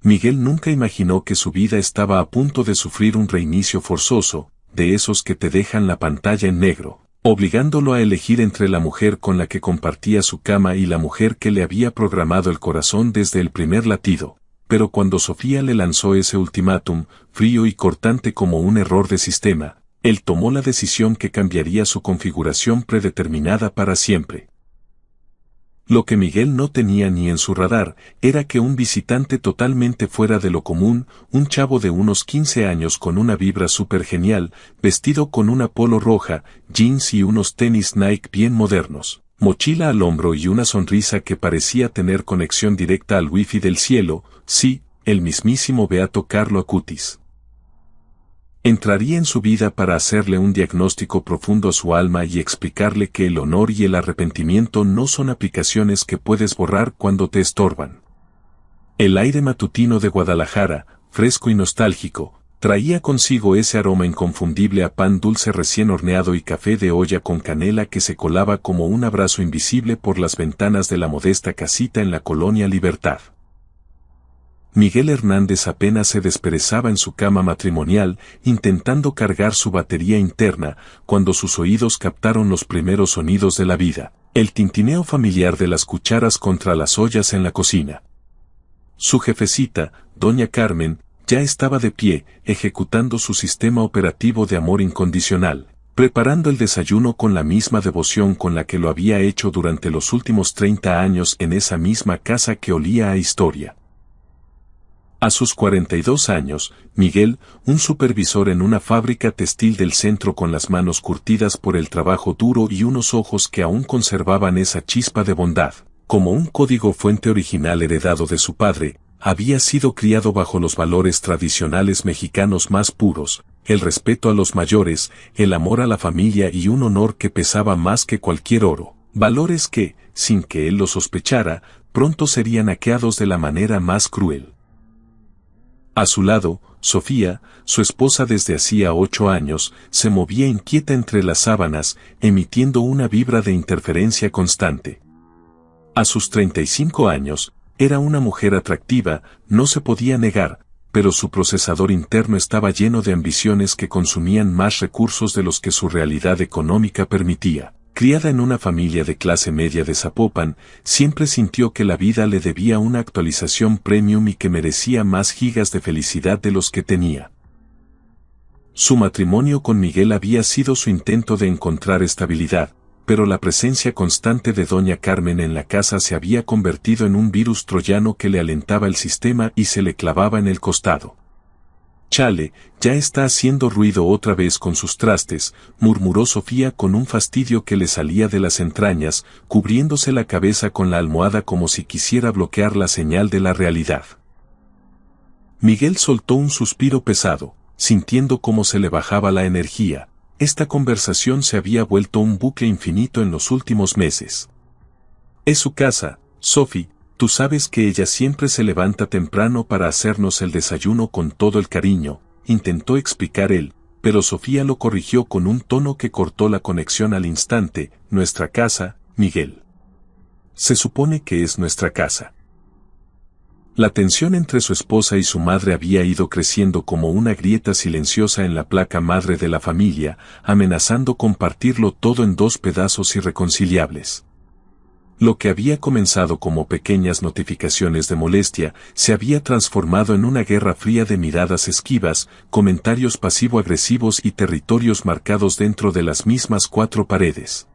Miguel nunca imaginó que su vida estaba a punto de sufrir un reinicio forzoso, de esos que te dejan la pantalla en negro, obligándolo a elegir entre la mujer con la que compartía su cama y la mujer que le había programado el corazón desde el primer latido. Pero cuando Sofía le lanzó ese ultimátum, frío y cortante como un error de sistema, él tomó la decisión que cambiaría su configuración predeterminada para siempre. Lo que Miguel no tenía ni en su radar, era que un visitante totalmente fuera de lo común, un chavo de unos 15 años con una vibra súper genial, vestido con una polo roja, jeans y unos tenis Nike bien modernos, mochila al hombro y una sonrisa que parecía tener conexión directa al wifi del cielo, sí, el mismísimo Beato Carlo Acutis. Entraría en su vida para hacerle un diagnóstico profundo a su alma y explicarle que el honor y el arrepentimiento no son aplicaciones que puedes borrar cuando te estorban. El aire matutino de Guadalajara, fresco y nostálgico, traía consigo ese aroma inconfundible a pan dulce recién horneado y café de olla con canela que se colaba como un abrazo invisible por las ventanas de la modesta casita en la colonia Libertad. Miguel Hernández apenas se desperezaba en su cama matrimonial, intentando cargar su batería interna, cuando sus oídos captaron los primeros sonidos de la vida, el tintineo familiar de las cucharas contra las ollas en la cocina. Su jefecita, doña Carmen, ya estaba de pie, ejecutando su sistema operativo de amor incondicional, preparando el desayuno con la misma devoción con la que lo había hecho durante los últimos 30 años en esa misma casa que olía a historia. A sus 42 años, Miguel, un supervisor en una fábrica textil del centro con las manos curtidas por el trabajo duro y unos ojos que aún conservaban esa chispa de bondad, como un código fuente original heredado de su padre, había sido criado bajo los valores tradicionales mexicanos más puros, el respeto a los mayores, el amor a la familia y un honor que pesaba más que cualquier oro, valores que, sin que él lo sospechara, pronto serían hackeados de la manera más cruel. A su lado, Sofía, su esposa desde hacía 8 años, se movía inquieta entre las sábanas, emitiendo una vibra de interferencia constante. A sus 35 años, era una mujer atractiva, no se podía negar, pero su procesador interno estaba lleno de ambiciones que consumían más recursos de los que su realidad económica permitía. Criada en una familia de clase media de Zapopan, siempre sintió que la vida le debía una actualización premium y que merecía más gigas de felicidad de los que tenía. Su matrimonio con Miguel había sido su intento de encontrar estabilidad, pero la presencia constante de doña Carmen en la casa se había convertido en un virus troyano que le alentaba el sistema y se le clavaba en el costado. «Chale, ya está haciendo ruido otra vez con sus trastes», murmuró Sofía con un fastidio que le salía de las entrañas, cubriéndose la cabeza con la almohada como si quisiera bloquear la señal de la realidad. Miguel soltó un suspiro pesado, sintiendo cómo se le bajaba la energía. Esta conversación se había vuelto un bucle infinito en los últimos meses. «Es su casa, Sophie. Tú sabes que ella siempre se levanta temprano para hacernos el desayuno con todo el cariño», intentó explicar él, pero Sofía lo corrigió con un tono que cortó la conexión al instante. «Nuestra casa, Miguel. Se supone que es nuestra casa». La tensión entre su esposa y su madre había ido creciendo como una grieta silenciosa en la placa madre de la familia, amenazando con partirlo todo en 2 pedazos irreconciliables. Lo que había comenzado como pequeñas notificaciones de molestia, se había transformado en una guerra fría de miradas esquivas, comentarios pasivo-agresivos y territorios marcados dentro de las mismas 4 paredes.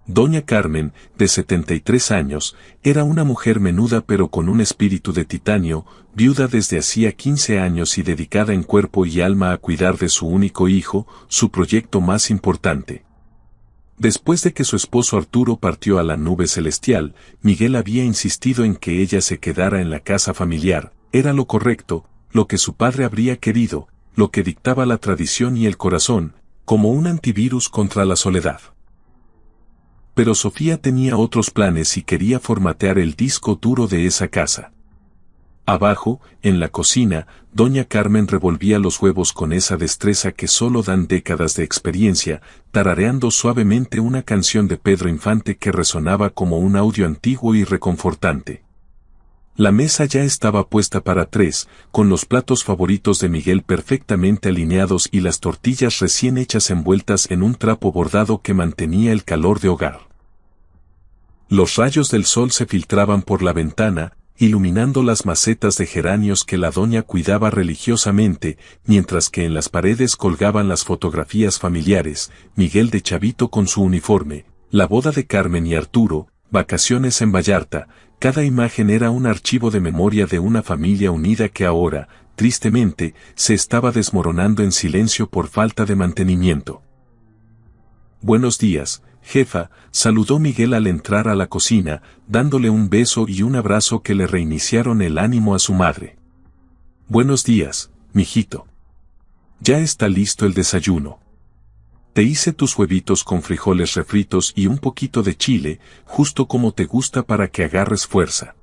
Doña Carmen, de 73 años, era una mujer menuda pero con un espíritu de titanio, viuda desde hacía 15 años y dedicada en cuerpo y alma a cuidar de su único hijo, su proyecto más importante. Después de que su esposo Arturo partió a la nube celestial, Miguel había insistido en que ella se quedara en la casa familiar. Era lo correcto, lo que su padre habría querido, lo que dictaba la tradición y el corazón, como un antivirus contra la soledad. Pero Sofía tenía otros planes y quería formatear el disco duro de esa casa. Abajo, en la cocina, doña Carmen revolvía los huevos con esa destreza que solo dan décadas de experiencia, tarareando suavemente una canción de Pedro Infante que resonaba como un audio antiguo y reconfortante. La mesa ya estaba puesta para 3, con los platos favoritos de Miguel perfectamente alineados y las tortillas recién hechas envueltas en un trapo bordado que mantenía el calor de hogar. Los rayos del sol se filtraban por la ventana, iluminando las macetas de geranios que la doña cuidaba religiosamente, mientras que en las paredes colgaban las fotografías familiares, Miguel de chavito con su uniforme, la boda de Carmen y Arturo, vacaciones en Vallarta. Cada imagen era un archivo de memoria de una familia unida que ahora, tristemente, se estaba desmoronando en silencio por falta de mantenimiento. «Buenos días, jefa», saludó Miguel al entrar a la cocina, dándole un beso y un abrazo que le reiniciaron el ánimo a su madre. «Buenos días, mijito. Ya está listo el desayuno. Te hice tus huevitos con frijoles refritos y un poquito de chile, justo como te gusta para que agarres fuerza».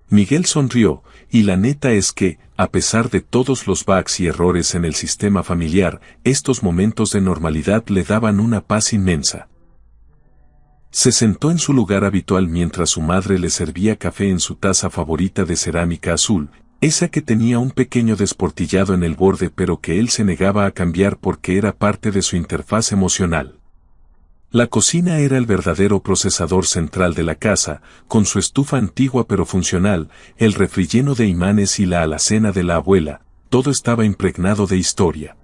Miguel sonrió, y la neta es que, a pesar de todos los bugs y errores en el sistema familiar, estos momentos de normalidad le daban una paz inmensa. Se sentó en su lugar habitual mientras su madre le servía café en su taza favorita de cerámica azul, esa que tenía un pequeño desportillado en el borde pero que él se negaba a cambiar porque era parte de su interfaz emocional. La cocina era el verdadero procesador central de la casa, con su estufa antigua pero funcional, el refri lleno de imanes y la alacena de la abuela, todo estaba impregnado de historia.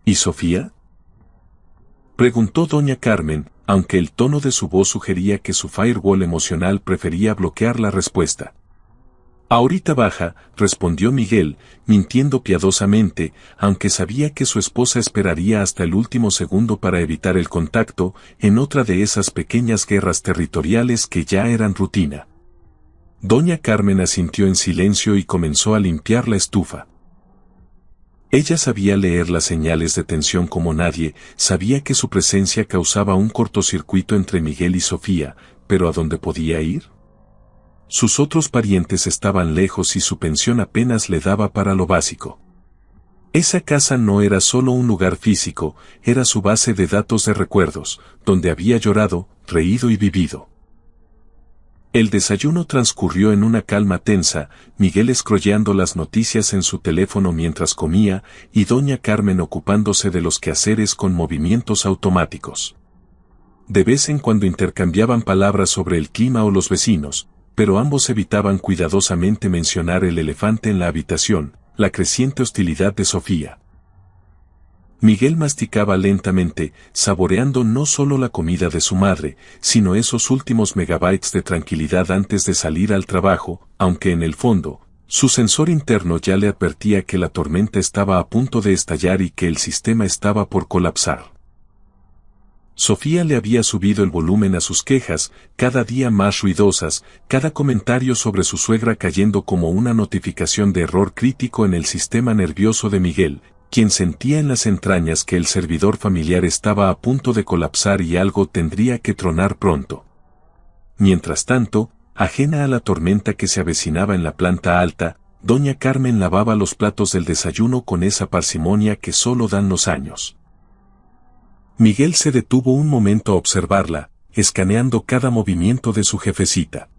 ¿Y Sofía?, preguntó doña Carmen, aunque el tono de su voz sugería que su firewall emocional prefería bloquear la respuesta. «Ahorita baja», respondió Miguel, mintiendo piadosamente, aunque sabía que su esposa esperaría hasta el último segundo para evitar el contacto, en otra de esas pequeñas guerras territoriales que ya eran rutina. Doña Carmen asintió en silencio y comenzó a limpiar la estufa. Ella sabía leer las señales de tensión como nadie, sabía que su presencia causaba un cortocircuito entre Miguel y Sofía, pero ¿a dónde podía ir? Sus otros parientes estaban lejos y su pensión apenas le daba para lo básico. Esa casa no era solo un lugar físico, era su base de datos de recuerdos, donde había llorado, reído y vivido. El desayuno transcurrió en una calma tensa, Miguel scrolleando las noticias en su teléfono mientras comía, y doña Carmen ocupándose de los quehaceres con movimientos automáticos. De vez en cuando intercambiaban palabras sobre el clima o los vecinos, pero ambos evitaban cuidadosamente mencionar el elefante en la habitación, la creciente hostilidad de Sofía. Miguel masticaba lentamente, saboreando no solo la comida de su madre, sino esos últimos megabytes de tranquilidad antes de salir al trabajo, aunque en el fondo, su sensor interno ya le advertía que la tormenta estaba a punto de estallar y que el sistema estaba por colapsar. Sofía le había subido el volumen a sus quejas, cada día más ruidosas, cada comentario sobre su suegra cayendo como una notificación de error crítico en el sistema nervioso de Miguel, quien sentía en las entrañas que el servidor familiar estaba a punto de colapsar y algo tendría que tronar pronto. Mientras tanto, ajena a la tormenta que se avecinaba en la planta alta, doña Carmen lavaba los platos del desayuno con esa parsimonia que solo dan los años. Miguel se detuvo un momento a observarla, escaneando cada movimiento de su jefecita.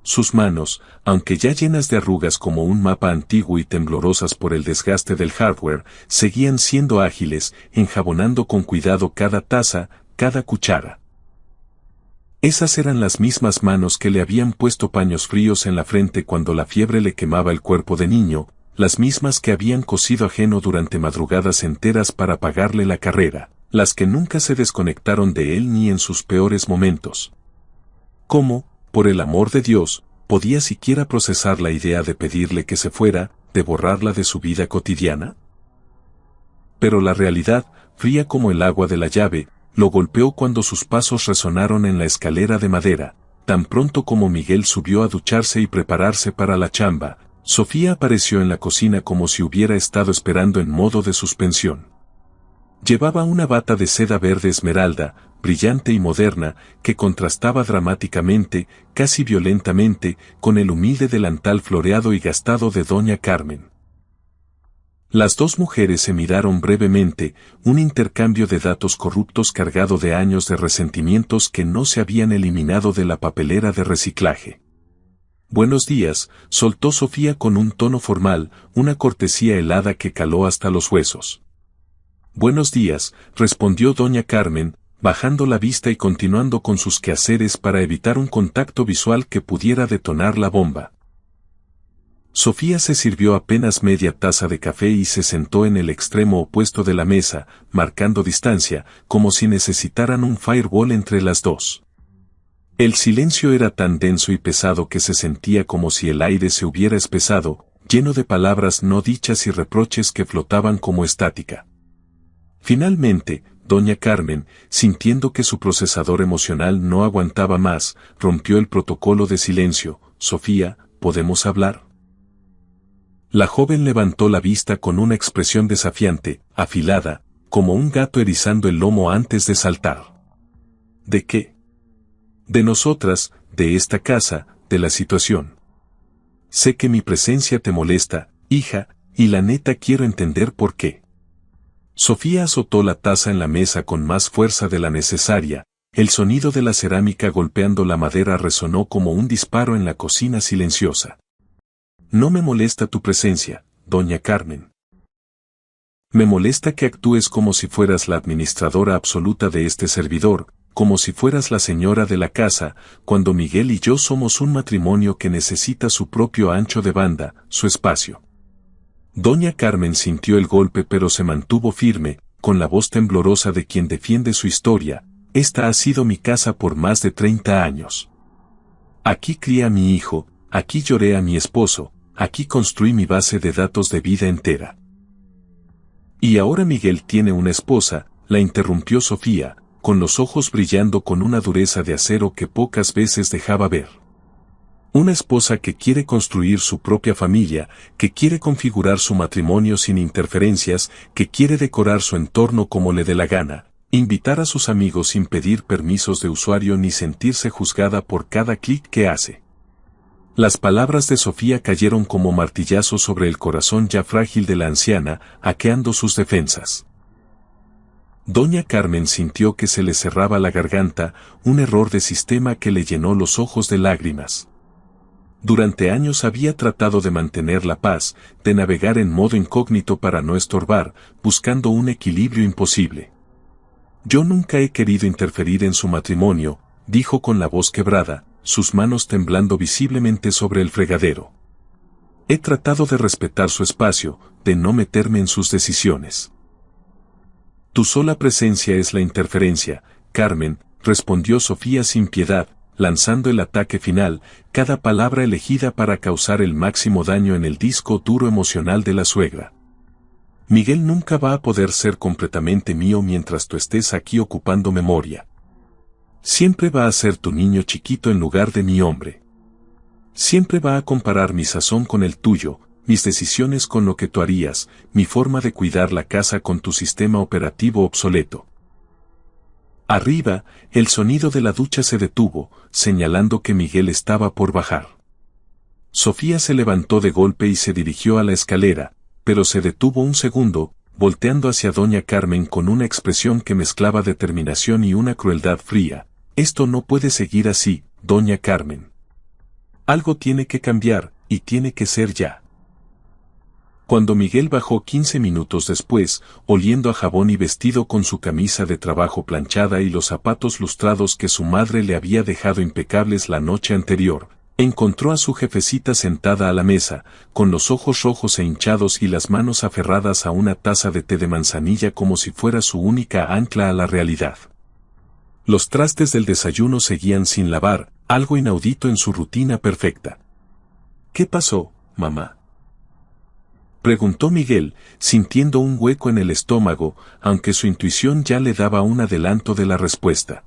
Sus manos, aunque ya llenas de arrugas como un mapa antiguo y temblorosas por el desgaste del hardware, seguían siendo ágiles, enjabonando con cuidado cada taza, cada cuchara. Esas eran las mismas manos que le habían puesto paños fríos en la frente cuando la fiebre le quemaba el cuerpo de niño, las mismas que habían cosido ajeno durante madrugadas enteras para pagarle la carrera, las que nunca se desconectaron de él ni en sus peores momentos. ¿Cómo, por el amor de Dios, podía siquiera procesar la idea de pedirle que se fuera, de borrarla de su vida cotidiana? Pero la realidad, fría como el agua de la llave, lo golpeó cuando sus pasos resonaron en la escalera de madera. Tan pronto como Miguel subió a ducharse y prepararse para la chamba, Sofía apareció en la cocina como si hubiera estado esperando en modo de suspensión. Llevaba una bata de seda verde esmeralda, brillante y moderna, que contrastaba dramáticamente, casi violentamente, con el humilde delantal floreado y gastado de doña Carmen. Las dos mujeres se miraron brevemente, un intercambio de datos corruptos cargado de años de resentimientos que no se habían eliminado de la papelera de reciclaje. Buenos días, soltó Sofía con un tono formal, una cortesía helada que caló hasta los huesos. Buenos días, respondió doña Carmen, bajando la vista y continuando con sus quehaceres para evitar un contacto visual que pudiera detonar la bomba. Sofía se sirvió apenas media taza de café y se sentó en el extremo opuesto de la mesa, marcando distancia, como si necesitaran un firewall entre las dos. El silencio era tan denso y pesado que se sentía como si el aire se hubiera espesado, lleno de palabras no dichas y reproches que flotaban como estática. Finalmente, doña Carmen, sintiendo que su procesador emocional no aguantaba más, rompió el protocolo de silencio. Sofía, ¿podemos hablar? La joven levantó la vista con una expresión desafiante, afilada, como un gato erizando el lomo antes de saltar. ¿De qué? De nosotras, de esta casa, de la situación. Sé que mi presencia te molesta, hija, y la neta quiero entender por qué. Sofía azotó la taza en la mesa con más fuerza de la necesaria, el sonido de la cerámica golpeando la madera resonó como un disparo en la cocina silenciosa. No me molesta tu presencia, doña Carmen. Me molesta que actúes como si fueras la administradora absoluta de este servidor, como si fueras la señora de la casa, cuando Miguel y yo somos un matrimonio que necesita su propio ancho de banda, su espacio. Doña Carmen sintió el golpe pero se mantuvo firme, con la voz temblorosa de quien defiende su historia. Esta ha sido mi casa por más de 30 años. Aquí crié a mi hijo, aquí lloré a mi esposo, aquí construí mi base de datos de vida entera. Y ahora Miguel tiene una esposa, la interrumpió Sofía, con los ojos brillando con una dureza de acero que pocas veces dejaba ver. Una esposa que quiere construir su propia familia, que quiere configurar su matrimonio sin interferencias, que quiere decorar su entorno como le dé la gana, invitar a sus amigos sin pedir permisos de usuario ni sentirse juzgada por cada clic que hace. Las palabras de Sofía cayeron como martillazos sobre el corazón ya frágil de la anciana, hackeando sus defensas. Doña Carmen sintió que se le cerraba la garganta, un error de sistema que le llenó los ojos de lágrimas. Durante años había tratado de mantener la paz, de navegar en modo incógnito para no estorbar, buscando un equilibrio imposible. Yo nunca he querido interferir en su matrimonio, dijo con la voz quebrada, sus manos temblando visiblemente sobre el fregadero. He tratado de respetar su espacio, de no meterme en sus decisiones. Tu sola presencia es la interferencia, Carmen, respondió Sofía sin piedad, lanzando el ataque final, cada palabra elegida para causar el máximo daño en el disco duro emocional de la suegra. Miguel nunca va a poder ser completamente mío mientras tú estés aquí ocupando memoria. Siempre va a ser tu niño chiquito en lugar de mi hombre. Siempre va a comparar mi sazón con el tuyo, mis decisiones con lo que tú harías, mi forma de cuidar la casa con tu sistema operativo obsoleto. Arriba, el sonido de la ducha se detuvo, señalando que Miguel estaba por bajar. Sofía se levantó de golpe y se dirigió a la escalera, pero se detuvo un segundo, volteando hacia doña Carmen con una expresión que mezclaba determinación y una crueldad fría. Esto no puede seguir así, doña Carmen. Algo tiene que cambiar, y tiene que ser ya. Cuando Miguel bajó 15 minutos después, oliendo a jabón y vestido con su camisa de trabajo planchada y los zapatos lustrados que su madre le había dejado impecables la noche anterior, encontró a su jefecita sentada a la mesa, con los ojos rojos e hinchados y las manos aferradas a una taza de té de manzanilla como si fuera su única ancla a la realidad. Los trastes del desayuno seguían sin lavar, algo inaudito en su rutina perfecta. ¿Qué pasó, mamá?, preguntó Miguel, sintiendo un hueco en el estómago, aunque su intuición ya le daba un adelanto de la respuesta.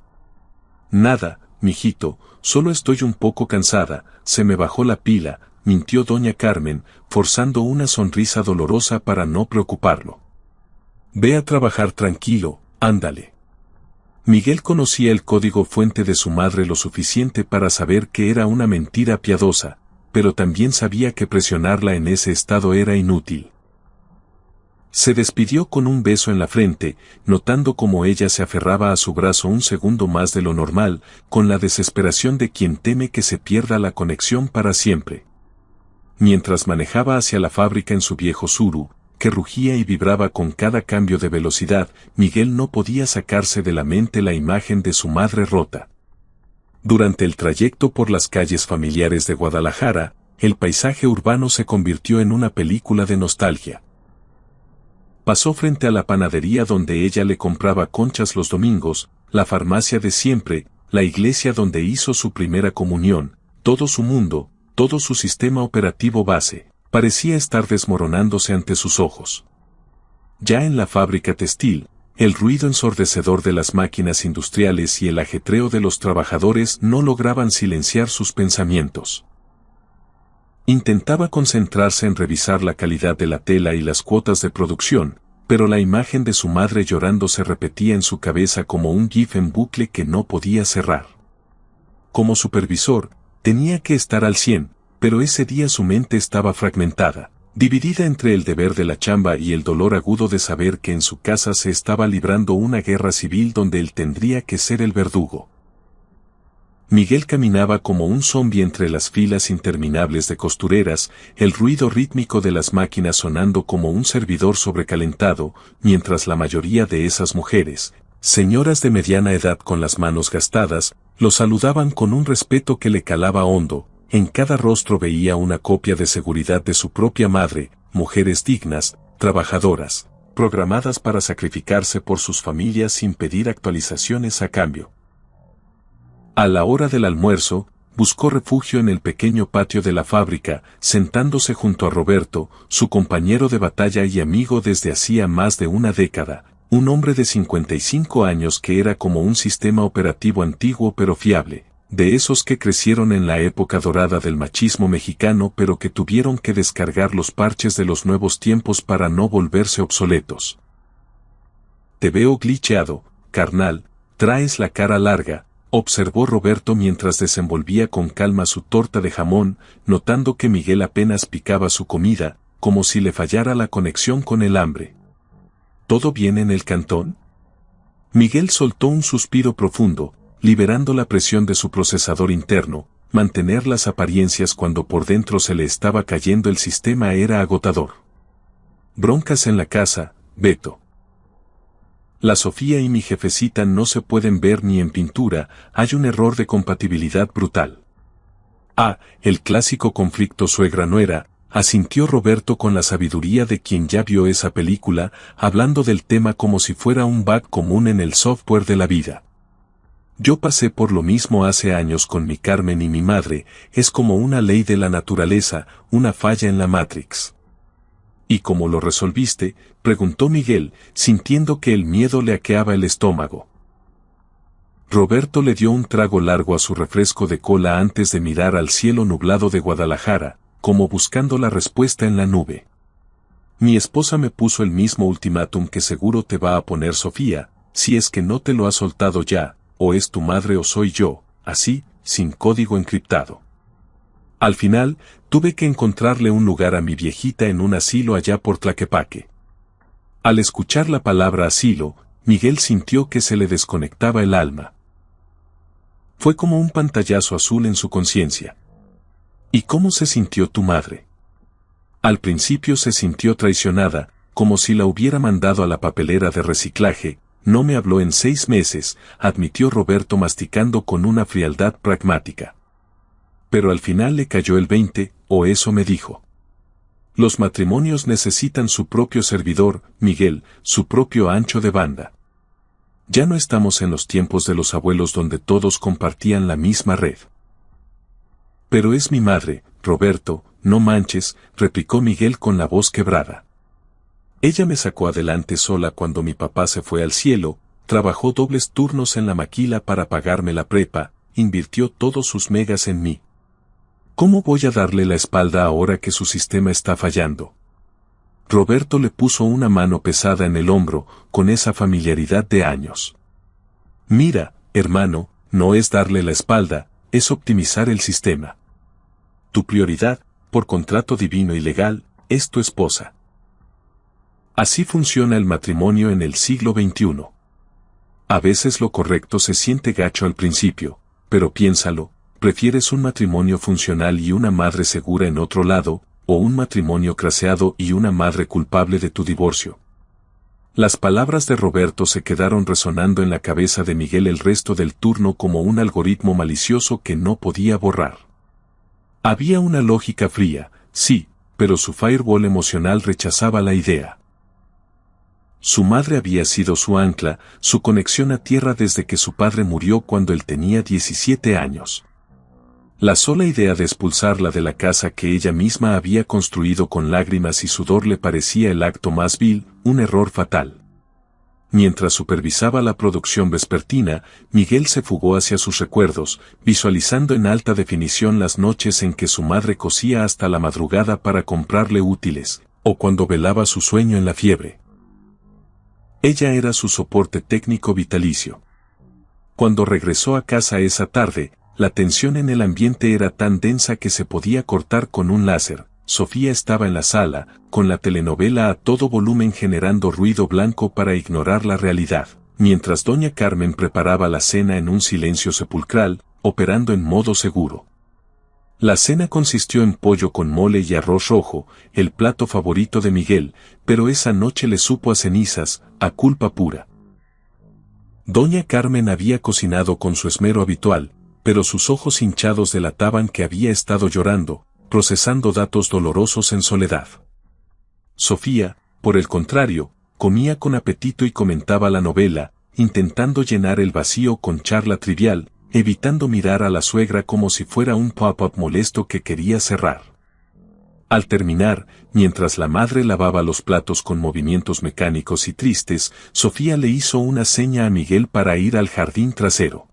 Nada, mijito, solo estoy un poco cansada, se me bajó la pila, mintió doña Carmen, forzando una sonrisa dolorosa para no preocuparlo. Ve a trabajar tranquilo, ándale. Miguel conocía el código fuente de su madre lo suficiente para saber que era una mentira piadosa, pero también sabía que presionarla en ese estado era inútil. Se despidió con un beso en la frente, notando cómo ella se aferraba a su brazo un segundo más de lo normal, con la desesperación de quien teme que se pierda la conexión para siempre. Mientras manejaba hacia la fábrica en su viejo Tsuru, que rugía y vibraba con cada cambio de velocidad, Miguel no podía sacarse de la mente la imagen de su madre rota. Durante el trayecto por las calles familiares de Guadalajara, el paisaje urbano se convirtió en una película de nostalgia. Pasó frente a la panadería donde ella le compraba conchas los domingos, la farmacia de siempre, la iglesia donde hizo su primera comunión, todo su mundo, todo su sistema operativo base, parecía estar desmoronándose ante sus ojos. Ya en la fábrica textil, el ruido ensordecedor de las máquinas industriales y el ajetreo de los trabajadores no lograban silenciar sus pensamientos. Intentaba concentrarse en revisar la calidad de la tela y las cuotas de producción, pero la imagen de su madre llorando se repetía en su cabeza como un gif en bucle que no podía cerrar. Como supervisor, tenía que estar al 100, pero ese día su mente estaba fragmentada, dividida entre el deber de la chamba y el dolor agudo de saber que en su casa se estaba librando una guerra civil donde él tendría que ser el verdugo. Miguel caminaba como un zombi entre las filas interminables de costureras, el ruido rítmico de las máquinas sonando como un servidor sobrecalentado, mientras la mayoría de esas mujeres, señoras de mediana edad con las manos gastadas, lo saludaban con un respeto que le calaba hondo. En cada rostro veía una copia de seguridad de su propia madre, mujeres dignas, trabajadoras, programadas para sacrificarse por sus familias sin pedir actualizaciones a cambio. A la hora del almuerzo, buscó refugio en el pequeño patio de la fábrica, sentándose junto a Roberto, su compañero de batalla y amigo desde hacía más de una década, un hombre de 55 años que era como un sistema operativo antiguo pero fiable, de esos que crecieron en la época dorada del machismo mexicano pero que tuvieron que descargar los parches de los nuevos tiempos para no volverse obsoletos. «Te veo glitcheado, carnal, traes la cara larga», observó Roberto mientras desenvolvía con calma su torta de jamón, notando que Miguel apenas picaba su comida, como si le fallara la conexión con el hambre. ¿Todo bien en el cantón? Miguel soltó un suspiro profundo, liberando la presión de su procesador interno. Mantener las apariencias cuando por dentro se le estaba cayendo el sistema era agotador. Broncas en la casa, Beto. La Sofía y mi jefecita no se pueden ver ni en pintura, hay un error de compatibilidad brutal. Ah, el clásico conflicto suegra-nuera, asintió Roberto con la sabiduría de quien ya vio esa película, hablando del tema como si fuera un bug común en el software de la vida. Yo pasé por lo mismo hace años con mi Carmen y mi madre, es como una ley de la naturaleza, una falla en la Matrix. ¿Y cómo lo resolviste?, preguntó Miguel, sintiendo que el miedo le aqueaba el estómago. Roberto le dio un trago largo a su refresco de cola antes de mirar al cielo nublado de Guadalajara, como buscando la respuesta en la nube. Mi esposa me puso el mismo ultimátum que seguro te va a poner Sofía, si es que no te lo ha soltado ya, o es tu madre o soy yo, así, sin código encriptado. Al final, tuve que encontrarle un lugar a mi viejita en un asilo allá por Tlaquepaque. Al escuchar la palabra asilo, Miguel sintió que se le desconectaba el alma. Fue como un pantallazo azul en su conciencia. ¿Y cómo se sintió tu madre? Al principio se sintió traicionada, como si la hubiera mandado a la papelera de reciclaje. No me habló en 6 meses, admitió Roberto masticando con una frialdad pragmática. Pero al final le cayó el 20, o eso me dijo. Los matrimonios necesitan su propio servidor, Miguel, su propio ancho de banda. Ya no estamos en los tiempos de los abuelos donde todos compartían la misma red. Pero es mi madre, Roberto, no manches, replicó Miguel con la voz quebrada. Ella me sacó adelante sola cuando mi papá se fue al cielo, trabajó dobles turnos en la maquila para pagarme la prepa, invirtió todos sus megas en mí. ¿Cómo voy a darle la espalda ahora que su sistema está fallando? Roberto le puso una mano pesada en el hombro, con esa familiaridad de años. Mira, hermano, no es darle la espalda, es optimizar el sistema. Tu prioridad, por contrato divino y legal, es tu esposa. Así funciona el matrimonio en el siglo XXI. A veces lo correcto se siente gacho al principio, pero piénsalo, ¿prefieres un matrimonio funcional y una madre segura en otro lado, o un matrimonio craseado y una madre culpable de tu divorcio? Las palabras de Roberto se quedaron resonando en la cabeza de Miguel el resto del turno como un algoritmo malicioso que no podía borrar. Había una lógica fría, sí, pero su firewall emocional rechazaba la idea. Su madre había sido su ancla, su conexión a tierra desde que su padre murió cuando él tenía 17 años. La sola idea de expulsarla de la casa que ella misma había construido con lágrimas y sudor le parecía el acto más vil, un error fatal. Mientras supervisaba la producción vespertina, Miguel se fugó hacia sus recuerdos, visualizando en alta definición las noches en que su madre cosía hasta la madrugada para comprarle útiles, o cuando velaba su sueño en la fiebre. Ella era su soporte técnico vitalicio. Cuando regresó a casa esa tarde, la tensión en el ambiente era tan densa que se podía cortar con un láser. Sofía estaba en la sala, con la telenovela a todo volumen generando ruido blanco para ignorar la realidad, mientras doña Carmen preparaba la cena en un silencio sepulcral, operando en modo seguro. La cena consistió en pollo con mole y arroz rojo, el plato favorito de Miguel, pero esa noche le supo a cenizas, a culpa pura. Doña Carmen había cocinado con su esmero habitual, pero sus ojos hinchados delataban que había estado llorando, procesando datos dolorosos en soledad. Sofía, por el contrario, comía con apetito y comentaba la novela, intentando llenar el vacío con charla trivial, evitando mirar a la suegra como si fuera un pop-up molesto que quería cerrar. Al terminar, mientras la madre lavaba los platos con movimientos mecánicos y tristes, Sofía le hizo una seña a Miguel para ir al jardín trasero.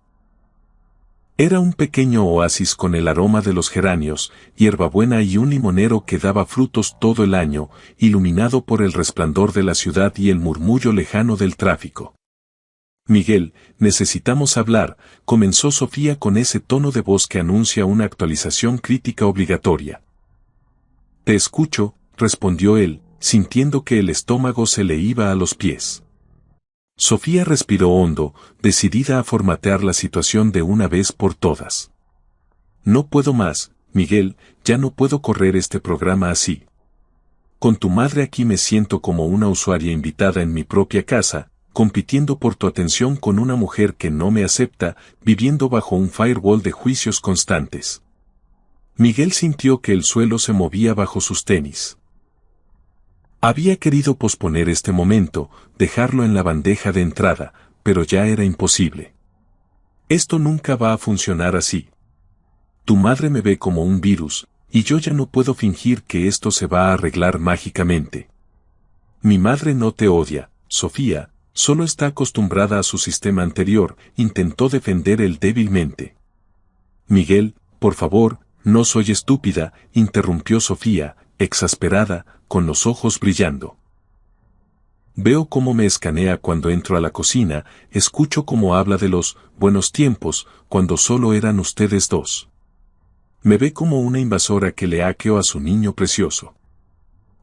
Era un pequeño oasis con el aroma de los geranios, hierbabuena y un limonero que daba frutos todo el año, iluminado por el resplandor de la ciudad y el murmullo lejano del tráfico. Miguel, necesitamos hablar, comenzó Sofía con ese tono de voz que anuncia una actualización crítica obligatoria. Te escucho, respondió él, sintiendo que el estómago se le iba a los pies. Sofía respiró hondo, decidida a formatear la situación de una vez por todas. No puedo más, Miguel, ya no puedo correr este programa así. Con tu madre aquí me siento como una usuaria invitada en mi propia casa, compitiendo por tu atención con una mujer que no me acepta, viviendo bajo un firewall de juicios constantes. Miguel sintió que el suelo se movía bajo sus tenis. Había querido posponer este momento, dejarlo en la bandeja de entrada, pero ya era imposible. Esto nunca va a funcionar así. Tu madre me ve como un virus, y yo ya no puedo fingir que esto se va a arreglar mágicamente. Mi madre no te odia, Sofía, solo está acostumbrada a su sistema anterior, intentó defender él débilmente. Miguel, por favor, no soy estúpida, interrumpió Sofía, exasperada, con los ojos brillando. Veo cómo me escanea cuando entro a la cocina, escucho cómo habla de los buenos tiempos, cuando solo eran ustedes dos. Me ve como una invasora que le hackeó a su niño precioso.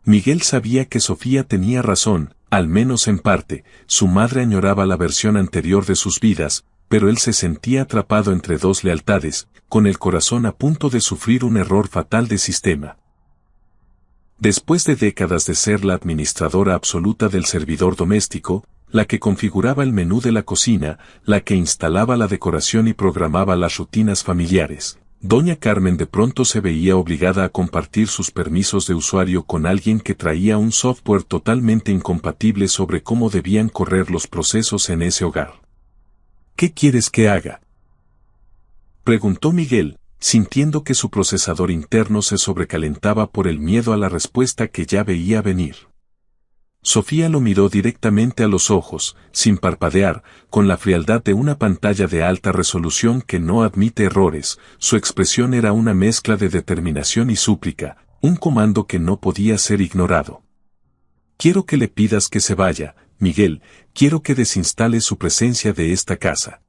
Miguel sabía que Sofía tenía razón, al menos en parte, su madre añoraba la versión anterior de sus vidas, pero él se sentía atrapado entre dos lealtades, con el corazón a punto de sufrir un error fatal de sistema. Después de décadas de ser la administradora absoluta del servidor doméstico, la que configuraba el menú de la cocina, la que instalaba la decoración y programaba las rutinas familiares, doña Carmen de pronto se veía obligada a compartir sus permisos de usuario con alguien que traía un software totalmente incompatible sobre cómo debían correr los procesos en ese hogar. ¿Qué quieres que haga?, preguntó Miguel, sintiendo que su procesador interno se sobrecalentaba por el miedo a la respuesta que ya veía venir. Sofía lo miró directamente a los ojos, sin parpadear, con la frialdad de una pantalla de alta resolución que no admite errores. Su expresión era una mezcla de determinación y súplica, un comando que no podía ser ignorado. Quiero que le pidas que se vaya, Miguel, quiero que desinstale su presencia de esta casa.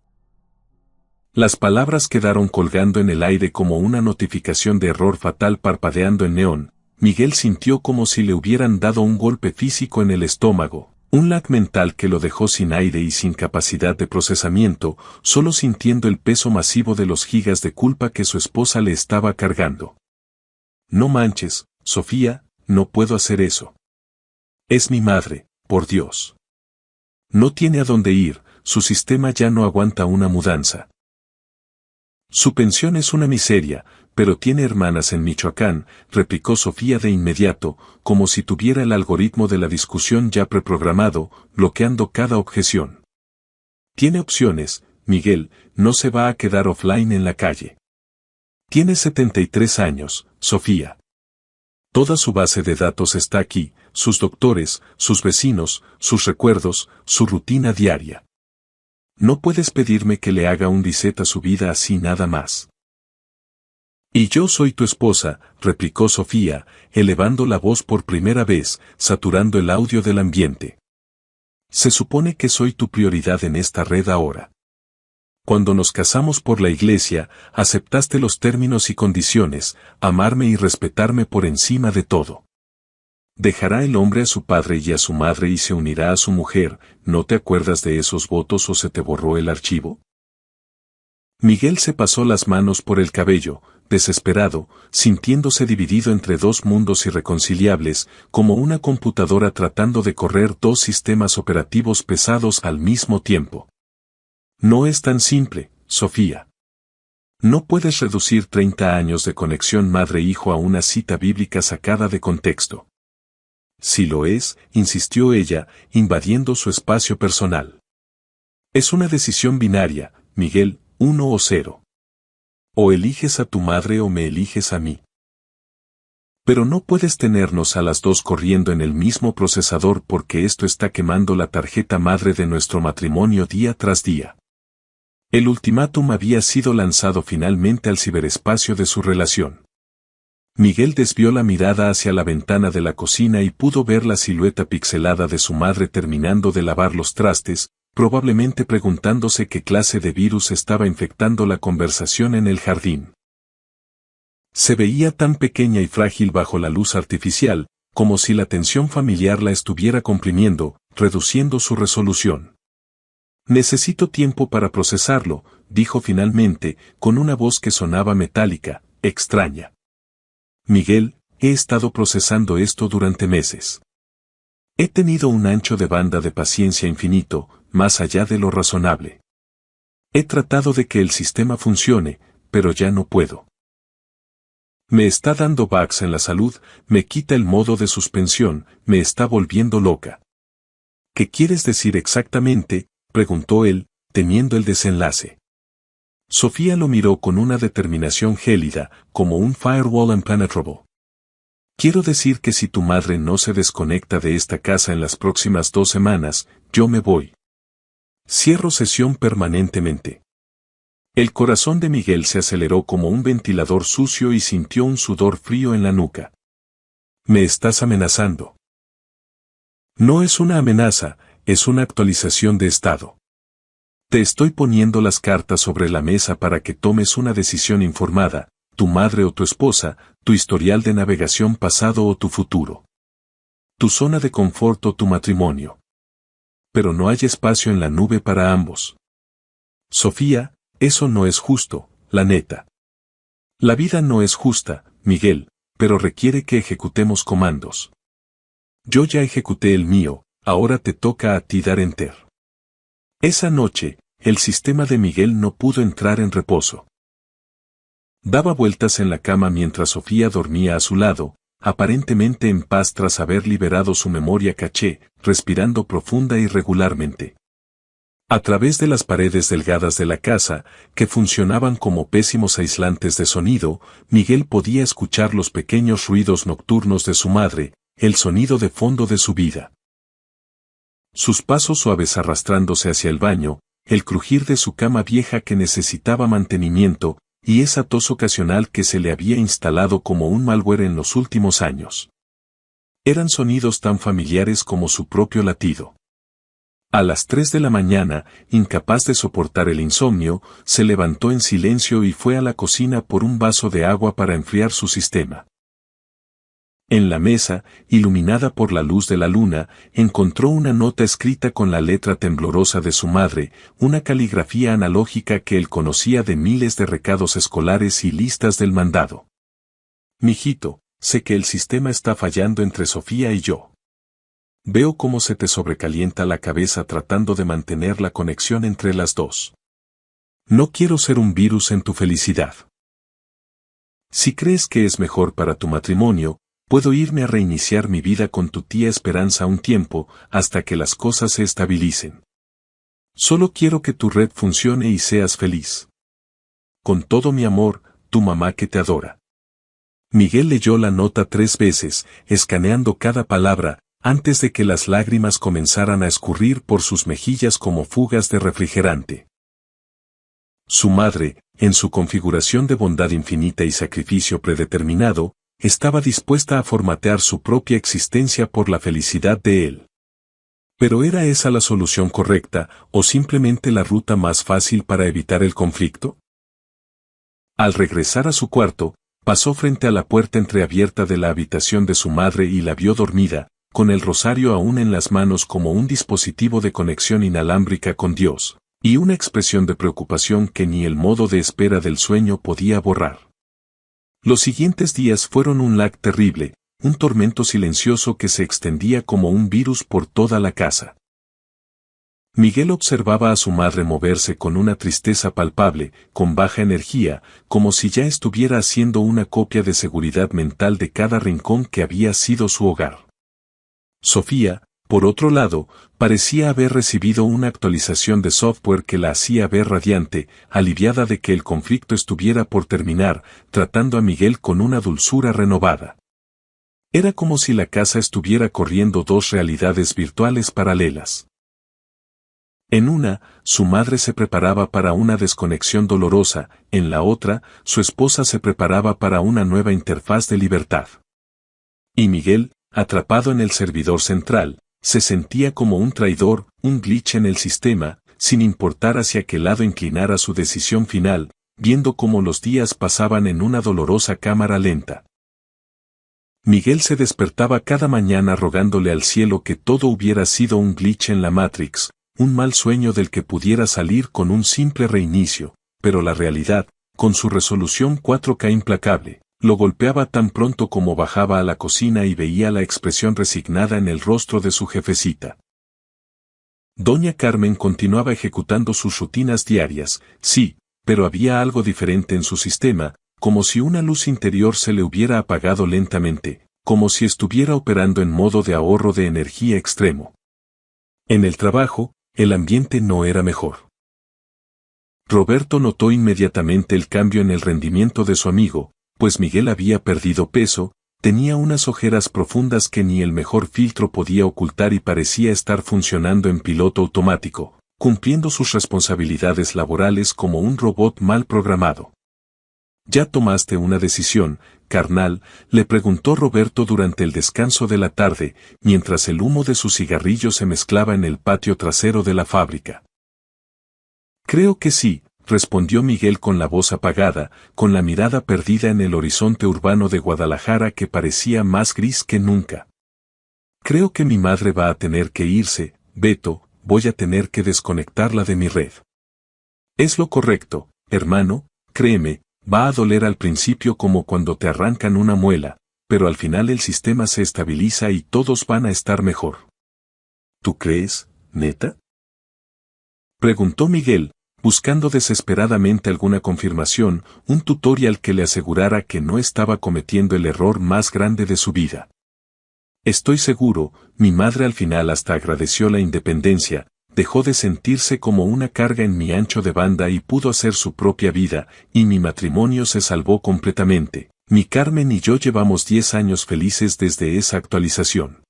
Las palabras quedaron colgando en el aire como una notificación de error fatal parpadeando en neón, Miguel sintió como si le hubieran dado un golpe físico en el estómago, un lag mental que lo dejó sin aire y sin capacidad de procesamiento, solo sintiendo el peso masivo de los gigas de culpa que su esposa le estaba cargando. No manches, Sofía, no puedo hacer eso. Es mi madre, por Dios. No tiene a dónde ir, su sistema ya no aguanta una mudanza. Su pensión es una miseria, pero tiene hermanas en Michoacán, replicó Sofía de inmediato, como si tuviera el algoritmo de la discusión ya preprogramado, bloqueando cada objeción. Tiene opciones, Miguel, no se va a quedar offline en la calle. Tiene 73 años, Sofía. Toda su base de datos está aquí, sus doctores, sus vecinos, sus recuerdos, su rutina diaria. No puedes pedirme que le haga un reset a su vida así nada más. Y yo soy tu esposa, replicó Sofía, elevando la voz por primera vez, saturando el audio del ambiente. Se supone que soy tu prioridad en esta red ahora. Cuando nos casamos por la iglesia, aceptaste los términos y condiciones, amarme y respetarme por encima de todo. Dejará el hombre a su padre y a su madre y se unirá a su mujer, ¿no te acuerdas de esos votos o se te borró el archivo? Miguel se pasó las manos por el cabello, desesperado, sintiéndose dividido entre dos mundos irreconciliables, como una computadora tratando de correr dos sistemas operativos pesados al mismo tiempo. No es tan simple, Sofía. No puedes reducir 30 años de conexión madre-hijo a una cita bíblica sacada de contexto. Si lo es, insistió ella, invadiendo su espacio personal. Es una decisión binaria, Miguel, 1 o 0. O eliges a tu madre o me eliges a mí. Pero no puedes tenernos a las dos corriendo en el mismo procesador porque esto está quemando la tarjeta madre de nuestro matrimonio día tras día. El ultimátum había sido lanzado finalmente al ciberespacio de su relación. Miguel desvió la mirada hacia la ventana de la cocina y pudo ver la silueta pixelada de su madre terminando de lavar los trastes, probablemente preguntándose qué clase de virus estaba infectando la conversación en el jardín. Se veía tan pequeña y frágil bajo la luz artificial, como si la tensión familiar la estuviera comprimiendo, reduciendo su resolución. Necesito tiempo para procesarlo, dijo finalmente, con una voz que sonaba metálica, extraña. Miguel, he estado procesando esto durante meses. He tenido un ancho de banda de paciencia infinito, más allá de lo razonable. He tratado de que el sistema funcione, pero ya no puedo. Me está dando bugs en la salud, me quita el modo de suspensión, me está volviendo loca. ¿Qué quieres decir exactamente?, preguntó él, temiendo el desenlace. Sofía lo miró con una determinación gélida, como un firewall impenetrable. Quiero decir que si tu madre no se desconecta de esta casa en las próximas 2 semanas, yo me voy. Cierro sesión permanentemente. El corazón de Miguel se aceleró como un ventilador sucio y sintió un sudor frío en la nuca. ¿Me estás amenazando? No es una amenaza, es una actualización de estado. Te estoy poniendo las cartas sobre la mesa para que tomes una decisión informada, tu madre o tu esposa, tu historial de navegación pasado o tu futuro. Tu zona de confort o tu matrimonio. Pero no hay espacio en la nube para ambos. Sofía, eso no es justo, la neta. La vida no es justa, Miguel, pero requiere que ejecutemos comandos. Yo ya ejecuté el mío, ahora te toca a ti dar enter. Esa noche, el sistema de Miguel no pudo entrar en reposo. Daba vueltas en la cama mientras Sofía dormía a su lado, aparentemente en paz tras haber liberado su memoria caché, respirando profunda y regularmente. A través de las paredes delgadas de la casa, que funcionaban como pésimos aislantes de sonido, Miguel podía escuchar los pequeños ruidos nocturnos de su madre, el sonido de fondo de su vida. Sus pasos suaves arrastrándose hacia el baño, el crujir de su cama vieja que necesitaba mantenimiento, y esa tos ocasional que se le había instalado como un malware en los últimos años. Eran sonidos tan familiares como su propio latido. A las 3 de la mañana, incapaz de soportar el insomnio, se levantó en silencio y fue a la cocina por un vaso de agua para enfriar su sistema. En la mesa, iluminada por la luz de la luna, encontró una nota escrita con la letra temblorosa de su madre, una caligrafía analógica que él conocía de miles de recados escolares y listas del mandado. Mijito, sé que el sistema está fallando entre Sofía y yo. Veo cómo se te sobrecalienta la cabeza tratando de mantener la conexión entre las dos. No quiero ser un virus en tu felicidad. Si crees que es mejor para tu matrimonio, puedo irme a reiniciar mi vida con tu tía Esperanza un tiempo, hasta que las cosas se estabilicen. Solo quiero que tu red funcione y seas feliz. Con todo mi amor, tu mamá que te adora. Miguel leyó la nota 3 veces, escaneando cada palabra, antes de que las lágrimas comenzaran a escurrir por sus mejillas como fugas de refrigerante. Su madre, en su configuración de bondad infinita y sacrificio predeterminado, estaba dispuesta a formatear su propia existencia por la felicidad de él. ¿Pero era esa la solución correcta, o simplemente la ruta más fácil para evitar el conflicto? Al regresar a su cuarto, pasó frente a la puerta entreabierta de la habitación de su madre y la vio dormida, con el rosario aún en las manos como un dispositivo de conexión inalámbrica con Dios, y una expresión de preocupación que ni el modo de espera del sueño podía borrar. Los siguientes días fueron un lag terrible, un tormento silencioso que se extendía como un virus por toda la casa. Miguel observaba a su madre moverse con una tristeza palpable, con baja energía, como si ya estuviera haciendo una copia de seguridad mental de cada rincón que había sido su hogar. Sofía, por otro lado, parecía haber recibido una actualización de software que la hacía ver radiante, aliviada de que el conflicto estuviera por terminar, tratando a Miguel con una dulzura renovada. Era como si la casa estuviera corriendo dos realidades virtuales paralelas. En una, su madre se preparaba para una desconexión dolorosa, en la otra, su esposa se preparaba para una nueva interfaz de libertad. Y Miguel, atrapado en el servidor central, se sentía como un traidor, un glitch en el sistema, sin importar hacia qué lado inclinara su decisión final, viendo cómo los días pasaban en una dolorosa cámara lenta. Miguel se despertaba cada mañana rogándole al cielo que todo hubiera sido un glitch en la Matrix, un mal sueño del que pudiera salir con un simple reinicio, pero la realidad, con su resolución 4K implacable, lo golpeaba tan pronto como bajaba a la cocina y veía la expresión resignada en el rostro de su jefecita. Doña Carmen continuaba ejecutando sus rutinas diarias, sí, pero había algo diferente en su sistema, como si una luz interior se le hubiera apagado lentamente, como si estuviera operando en modo de ahorro de energía extremo. En el trabajo, el ambiente no era mejor. Roberto notó inmediatamente el cambio en el rendimiento de su amigo, pues Miguel había perdido peso, tenía unas ojeras profundas que ni el mejor filtro podía ocultar y parecía estar funcionando en piloto automático, cumpliendo sus responsabilidades laborales como un robot mal programado. ¿Ya tomaste una decisión, carnal?, le preguntó Roberto durante el descanso de la tarde, mientras el humo de su cigarrillo se mezclaba en el patio trasero de la fábrica. Creo que sí, respondió Miguel con la voz apagada, con la mirada perdida en el horizonte urbano de Guadalajara que parecía más gris que nunca. Creo que mi madre va a tener que irse, Beto, voy a tener que desconectarla de mi red. Es lo correcto, hermano, créeme, va a doler al principio como cuando te arrancan una muela, pero al final el sistema se estabiliza y todos van a estar mejor. ¿Tú crees, neta?, preguntó Miguel, buscando desesperadamente alguna confirmación, un tutorial que le asegurara que no estaba cometiendo el error más grande de su vida. Estoy seguro, mi madre al final hasta agradeció la independencia, dejó de sentirse como una carga en mi ancho de banda y pudo hacer su propia vida, y mi matrimonio se salvó completamente. Mi Carmen y yo llevamos 10 años felices desde esa actualización.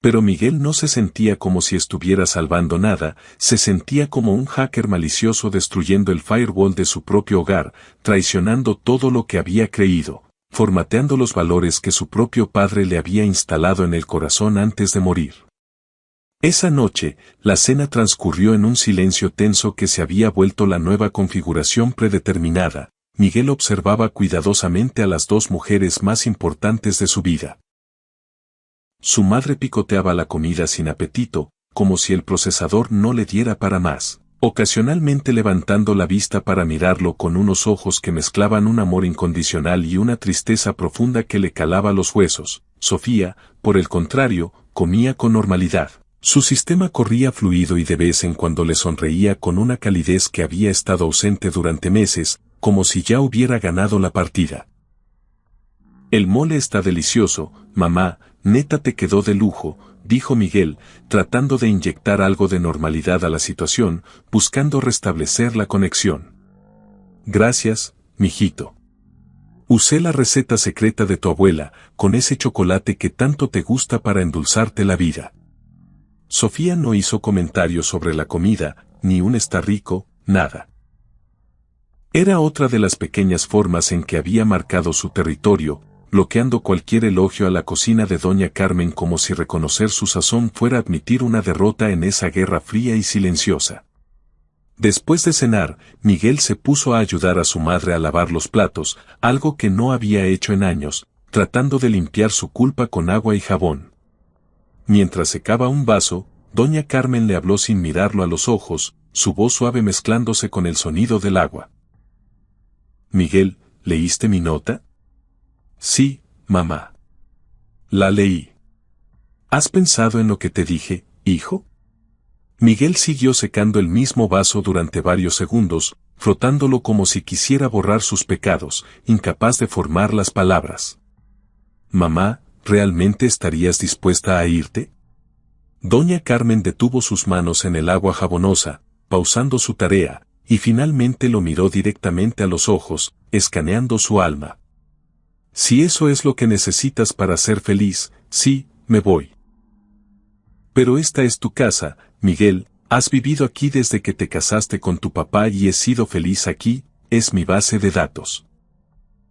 Pero Miguel no se sentía como si estuviera salvando nada, se sentía como un hacker malicioso destruyendo el firewall de su propio hogar, traicionando todo lo que había creído, formateando los valores que su propio padre le había instalado en el corazón antes de morir. Esa noche, la cena transcurrió en un silencio tenso que se había vuelto la nueva configuración predeterminada, Miguel observaba cuidadosamente a las dos mujeres más importantes de su vida. Su madre picoteaba la comida sin apetito, como si el procesador no le diera para más, ocasionalmente levantando la vista para mirarlo con unos ojos que mezclaban un amor incondicional y una tristeza profunda que le calaba los huesos. Sofía, por el contrario, comía con normalidad. Su sistema corría fluido y de vez en cuando le sonreía con una calidez que había estado ausente durante meses, como si ya hubiera ganado la partida. El mole está delicioso, mamá, neta te quedó de lujo, dijo Miguel, tratando de inyectar algo de normalidad a la situación, buscando restablecer la conexión. Gracias, mijito. Usé la receta secreta de tu abuela, con ese chocolate que tanto te gusta para endulzarte la vida. Sofía no hizo comentarios sobre la comida, ni un está rico, nada. Era otra de las pequeñas formas en que había marcado su territorio, bloqueando cualquier elogio a la cocina de doña Carmen como si reconocer su sazón fuera admitir una derrota en esa guerra fría y silenciosa. Después de cenar, Miguel se puso a ayudar a su madre a lavar los platos, algo que no había hecho en años, tratando de limpiar su culpa con agua y jabón. Mientras secaba un vaso, doña Carmen le habló sin mirarlo a los ojos, su voz suave mezclándose con el sonido del agua. Miguel, ¿leíste mi nota? Sí, mamá. La leí. ¿Has pensado en lo que te dije, hijo? Miguel siguió secando el mismo vaso durante varios segundos, frotándolo como si quisiera borrar sus pecados, incapaz de formar las palabras. Mamá, ¿realmente estarías dispuesta a irte? Doña Carmen detuvo sus manos en el agua jabonosa, pausando su tarea, y finalmente lo miró directamente a los ojos, escaneando su alma. Si eso es lo que necesitas para ser feliz, sí, me voy. Pero esta es tu casa, Miguel, has vivido aquí desde que te casaste con tu papá y he sido feliz aquí, es mi base de datos.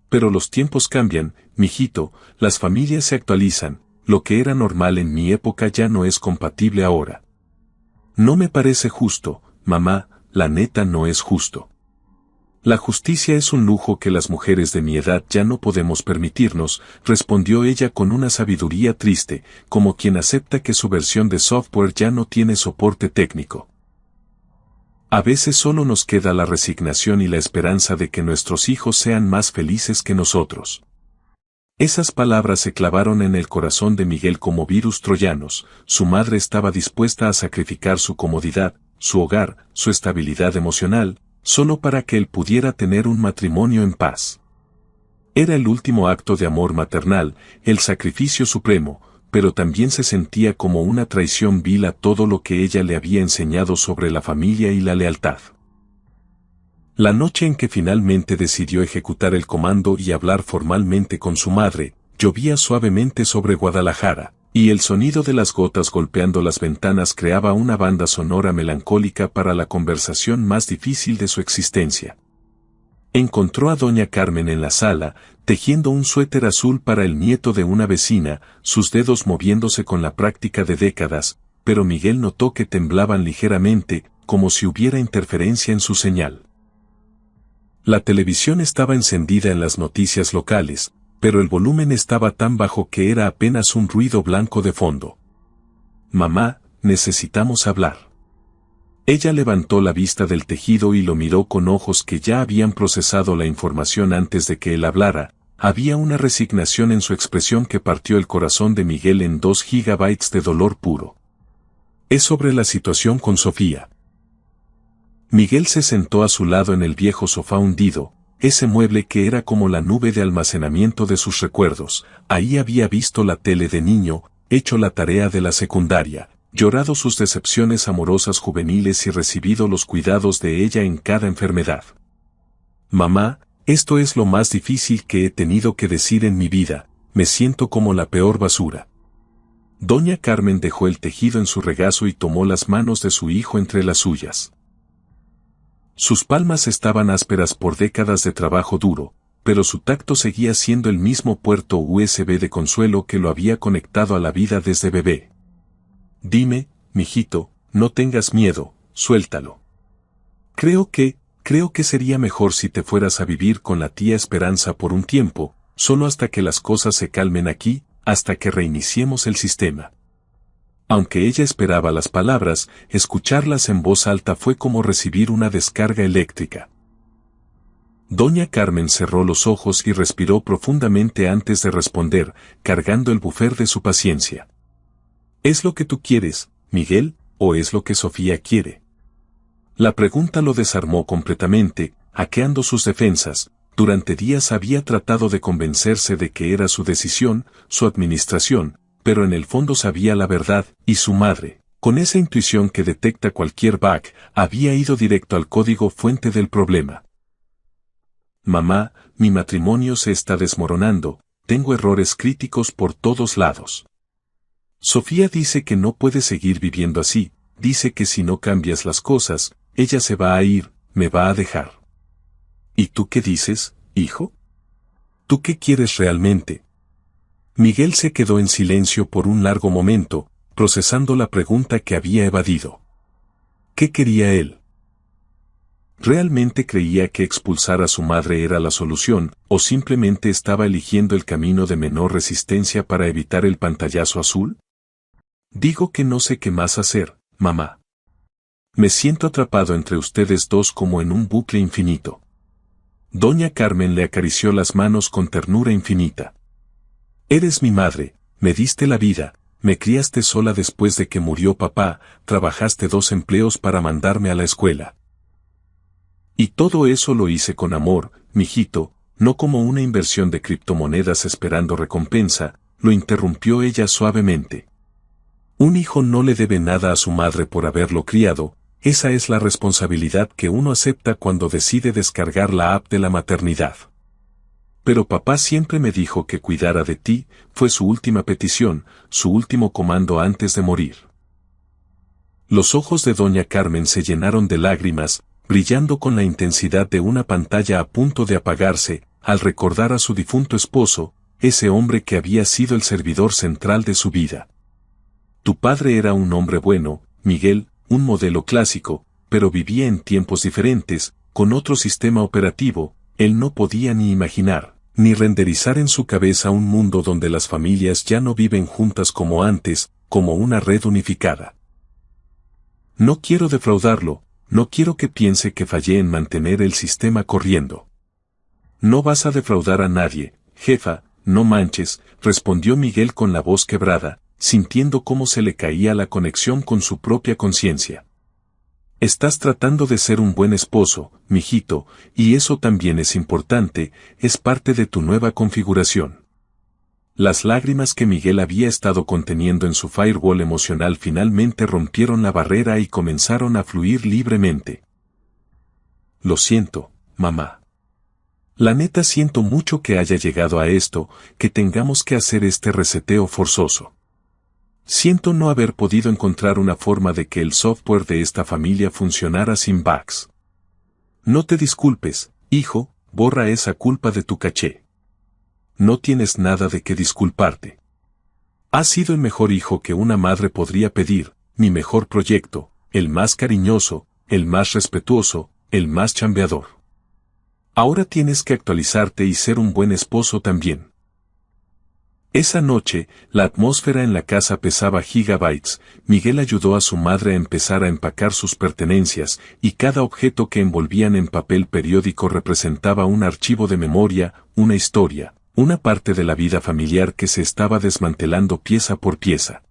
Pero los tiempos cambian, mijito, las familias se actualizan, lo que era normal en mi época ya no es compatible ahora. No me parece justo, mamá, la neta no es justo. La justicia es un lujo que las mujeres de mi edad ya no podemos permitirnos, respondió ella con una sabiduría triste, como quien acepta que su versión de software ya no tiene soporte técnico. A veces solo nos queda la resignación y la esperanza de que nuestros hijos sean más felices que nosotros. Esas palabras se clavaron en el corazón de Miguel como virus troyanos. Su madre estaba dispuesta a sacrificar su comodidad, su hogar, su estabilidad emocional, solo para que él pudiera tener un matrimonio en paz. Era el último acto de amor maternal, el sacrificio supremo, pero también se sentía como una traición vil a todo lo que ella le había enseñado sobre la familia y la lealtad. La noche en que finalmente decidió ejecutar el comando y hablar formalmente con su madre, llovía suavemente sobre Guadalajara, y el sonido de las gotas golpeando las ventanas creaba una banda sonora melancólica para la conversación más difícil de su existencia. Encontró a doña Carmen en la sala, tejiendo un suéter azul para el nieto de una vecina, sus dedos moviéndose con la práctica de décadas, pero Miguel notó que temblaban ligeramente, como si hubiera interferencia en su señal. La televisión estaba encendida en las noticias locales, pero el volumen estaba tan bajo que era apenas un ruido blanco de fondo. Mamá, necesitamos hablar. Ella levantó la vista del tejido y lo miró con ojos que ya habían procesado la información antes de que él hablara. Había una resignación en su expresión que partió el corazón de Miguel en 2 gigabytes de dolor puro. Es sobre la situación con Sofía. Miguel se sentó a su lado en el viejo sofá hundido, ese mueble que era como la nube de almacenamiento de sus recuerdos. Ahí había visto la tele de niño, hecho la tarea de la secundaria, llorado sus decepciones amorosas juveniles y recibido los cuidados de ella en cada enfermedad. Mamá, esto es lo más difícil que he tenido que decir en mi vida, me siento como la peor basura. Doña Carmen dejó el tejido en su regazo y tomó las manos de su hijo entre las suyas. Sus palmas estaban ásperas por décadas de trabajo duro, pero su tacto seguía siendo el mismo puerto USB de consuelo que lo había conectado a la vida desde bebé. Dime, mijito, no tengas miedo, suéltalo. Creo Creo que sería mejor si te fueras a vivir con la tía Esperanza por un tiempo, solo hasta que las cosas se calmen aquí, hasta que reiniciemos el sistema. Aunque ella esperaba las palabras, escucharlas en voz alta fue como recibir una descarga eléctrica. Doña Carmen cerró los ojos y respiró profundamente antes de responder, cargando el buffer de su paciencia. ¿Es lo que tú quieres, Miguel, o es lo que Sofía quiere? La pregunta lo desarmó completamente, hackeando sus defensas. Durante días había tratado de convencerse de que era su decisión, su administración, pero en el fondo sabía la verdad, y su madre, con esa intuición que detecta cualquier bug, había ido directo al código fuente del problema. Mamá, mi matrimonio se está desmoronando, tengo errores críticos por todos lados. Sofía dice que no puede seguir viviendo así, dice que si no cambias las cosas, ella se va a ir, me va a dejar. ¿Y tú qué dices, hijo? ¿Tú qué quieres realmente? Miguel se quedó en silencio por un largo momento, procesando la pregunta que había evadido. ¿Qué quería él? ¿Realmente creía que expulsar a su madre era la solución, o simplemente estaba eligiendo el camino de menor resistencia para evitar el pantallazo azul? Digo que no sé qué más hacer, mamá. Me siento atrapado entre ustedes dos como en un bucle infinito. Doña Carmen le acarició las manos con ternura infinita. Eres mi madre, me diste la vida, me criaste sola después de que murió papá, trabajaste 2 empleos para mandarme a la escuela. Y todo eso lo hice con amor, mijito, no como una inversión de criptomonedas esperando recompensa, lo interrumpió ella suavemente. Un hijo no le debe nada a su madre por haberlo criado, esa es la responsabilidad que uno acepta cuando decide descargar la app de la maternidad. Pero papá siempre me dijo que cuidara de ti, fue su última petición, su último comando antes de morir. Los ojos de doña Carmen se llenaron de lágrimas, brillando con la intensidad de una pantalla a punto de apagarse, al recordar a su difunto esposo, ese hombre que había sido el servidor central de su vida. Tu padre era un hombre bueno, Miguel, un modelo clásico, pero vivía en tiempos diferentes, con otro sistema operativo, él no podía ni imaginar, ni renderizar en su cabeza un mundo donde las familias ya no viven juntas como antes, como una red unificada. No quiero defraudarlo, no quiero que piense que fallé en mantener el sistema corriendo. No vas a defraudar a nadie, jefa, no manches, respondió Miguel con la voz quebrada, sintiendo cómo se le caía la conexión con su propia conciencia. Estás tratando de ser un buen esposo, mijito, y eso también es importante, es parte de tu nueva configuración. Las lágrimas que Miguel había estado conteniendo en su firewall emocional finalmente rompieron la barrera y comenzaron a fluir libremente. Lo siento, mamá. La neta siento mucho que haya llegado a esto, que tengamos que hacer este reseteo forzoso. Siento no haber podido encontrar una forma de que el software de esta familia funcionara sin bugs. No te disculpes, hijo, borra esa culpa de tu caché. No tienes nada de qué disculparte. Has sido el mejor hijo que una madre podría pedir, mi mejor proyecto, el más cariñoso, el más respetuoso, el más chambeador. Ahora tienes que actualizarte y ser un buen esposo también. Esa noche, la atmósfera en la casa pesaba gigabytes. Miguel ayudó a su madre a empezar a empacar sus pertenencias, y cada objeto que envolvían en papel periódico representaba un archivo de memoria, una historia, una parte de la vida familiar que se estaba desmantelando pieza por pieza.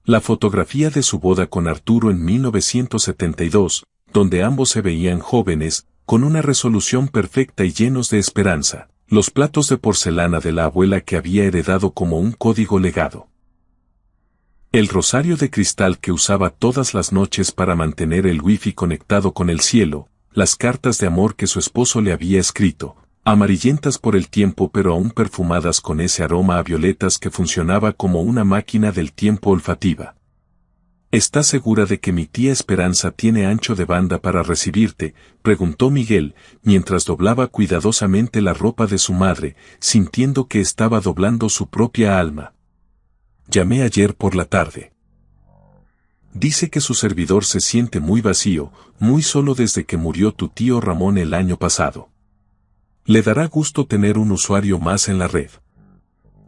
La fotografía de su boda con Arturo en 1972, donde ambos se veían jóvenes, con una resolución perfecta y llenos de esperanza. Los platos de porcelana de la abuela que había heredado como un código legado. El rosario de cristal que usaba todas las noches para mantener el wifi conectado con el cielo, las cartas de amor que su esposo le había escrito, amarillentas por el tiempo pero aún perfumadas con ese aroma a violetas que funcionaba como una máquina del tiempo olfativa. ¿Estás segura de que mi tía Esperanza tiene ancho de banda para recibirte?, preguntó Miguel, mientras doblaba cuidadosamente la ropa de su madre, sintiendo que estaba doblando su propia alma. Llamé ayer por la tarde. Dice que su servidor se siente muy vacío, muy solo desde que murió tu tío Ramón el año pasado. Le dará gusto tener un usuario más en la red.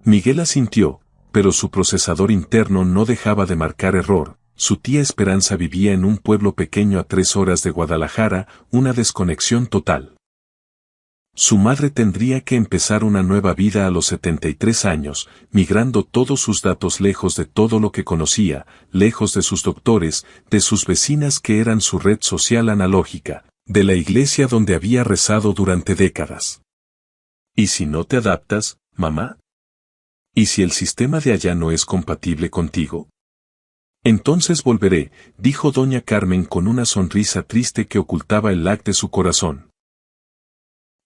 Miguel asintió, pero su procesador interno no dejaba de marcar error. Su tía Esperanza vivía en un pueblo pequeño a 3 horas de Guadalajara, una desconexión total. Su madre tendría que empezar una nueva vida a los 73 años, migrando todos sus datos lejos de todo lo que conocía, lejos de sus doctores, de sus vecinas que eran su red social analógica, de la iglesia donde había rezado durante décadas. ¿Y si no te adaptas, mamá? ¿Y si el sistema de allá no es compatible contigo? Entonces volveré, dijo doña Carmen con una sonrisa triste que ocultaba el lac de su corazón.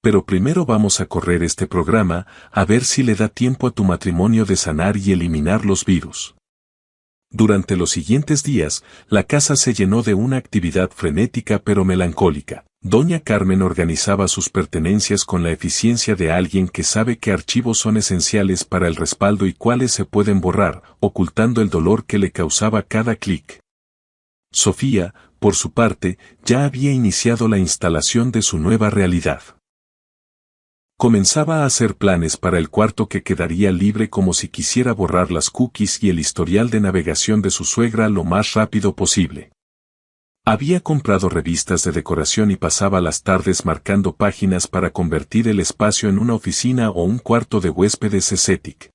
Pero primero vamos a correr este programa, a ver si le da tiempo a tu matrimonio de sanar y eliminar los virus. Durante los siguientes días, la casa se llenó de una actividad frenética pero melancólica. Doña Carmen organizaba sus pertenencias con la eficiencia de alguien que sabe qué archivos son esenciales para el respaldo y cuáles se pueden borrar, ocultando el dolor que le causaba cada clic. Sofía, por su parte, ya había iniciado la instalación de su nueva realidad. Comenzaba a hacer planes para el cuarto que quedaría libre como si quisiera borrar las cookies y el historial de navegación de su suegra lo más rápido posible. Había comprado revistas de decoración y pasaba las tardes marcando páginas para convertir el espacio en una oficina o un cuarto de huéspedes estético.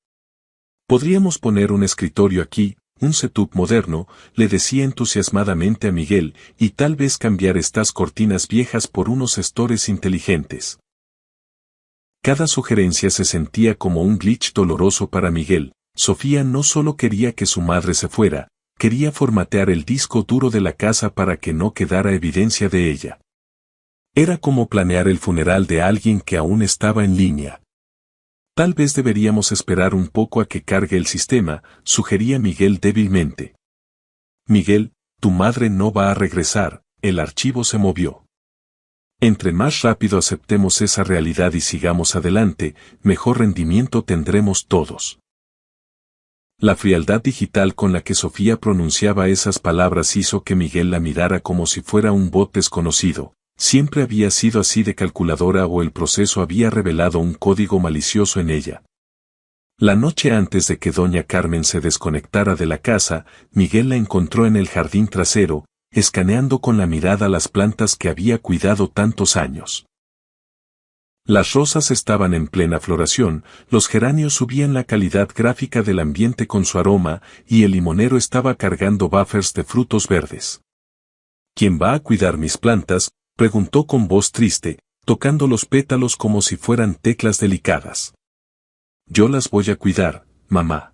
Podríamos poner un escritorio aquí, un setup moderno, le decía entusiasmadamente a Miguel, y tal vez cambiar estas cortinas viejas por unos estores inteligentes. Cada sugerencia se sentía como un glitch doloroso para Miguel. Sofía no solo quería que su madre se fuera, quería formatear el disco duro de la casa para que no quedara evidencia de ella. Era como planear el funeral de alguien que aún estaba en línea. Tal vez deberíamos esperar un poco a que cargue el sistema, sugería Miguel débilmente. Miguel, tu madre no va a regresar, el archivo se movió. Entre más rápido aceptemos esa realidad y sigamos adelante, mejor rendimiento tendremos todos. La frialdad digital con la que Sofía pronunciaba esas palabras hizo que Miguel la mirara como si fuera un bot desconocido. Siempre había sido así de calculadora o el proceso había revelado un código malicioso en ella. La noche antes de que doña Carmen se desconectara de la casa, Miguel la encontró en el jardín trasero, escaneando con la mirada las plantas que había cuidado tantos años. Las rosas estaban en plena floración, los geranios subían la calidad gráfica del ambiente con su aroma, y el limonero estaba cargando buffers de frutos verdes. ¿Quién va a cuidar mis plantas?, preguntó con voz triste, tocando los pétalos como si fueran teclas delicadas. Yo las voy a cuidar, mamá.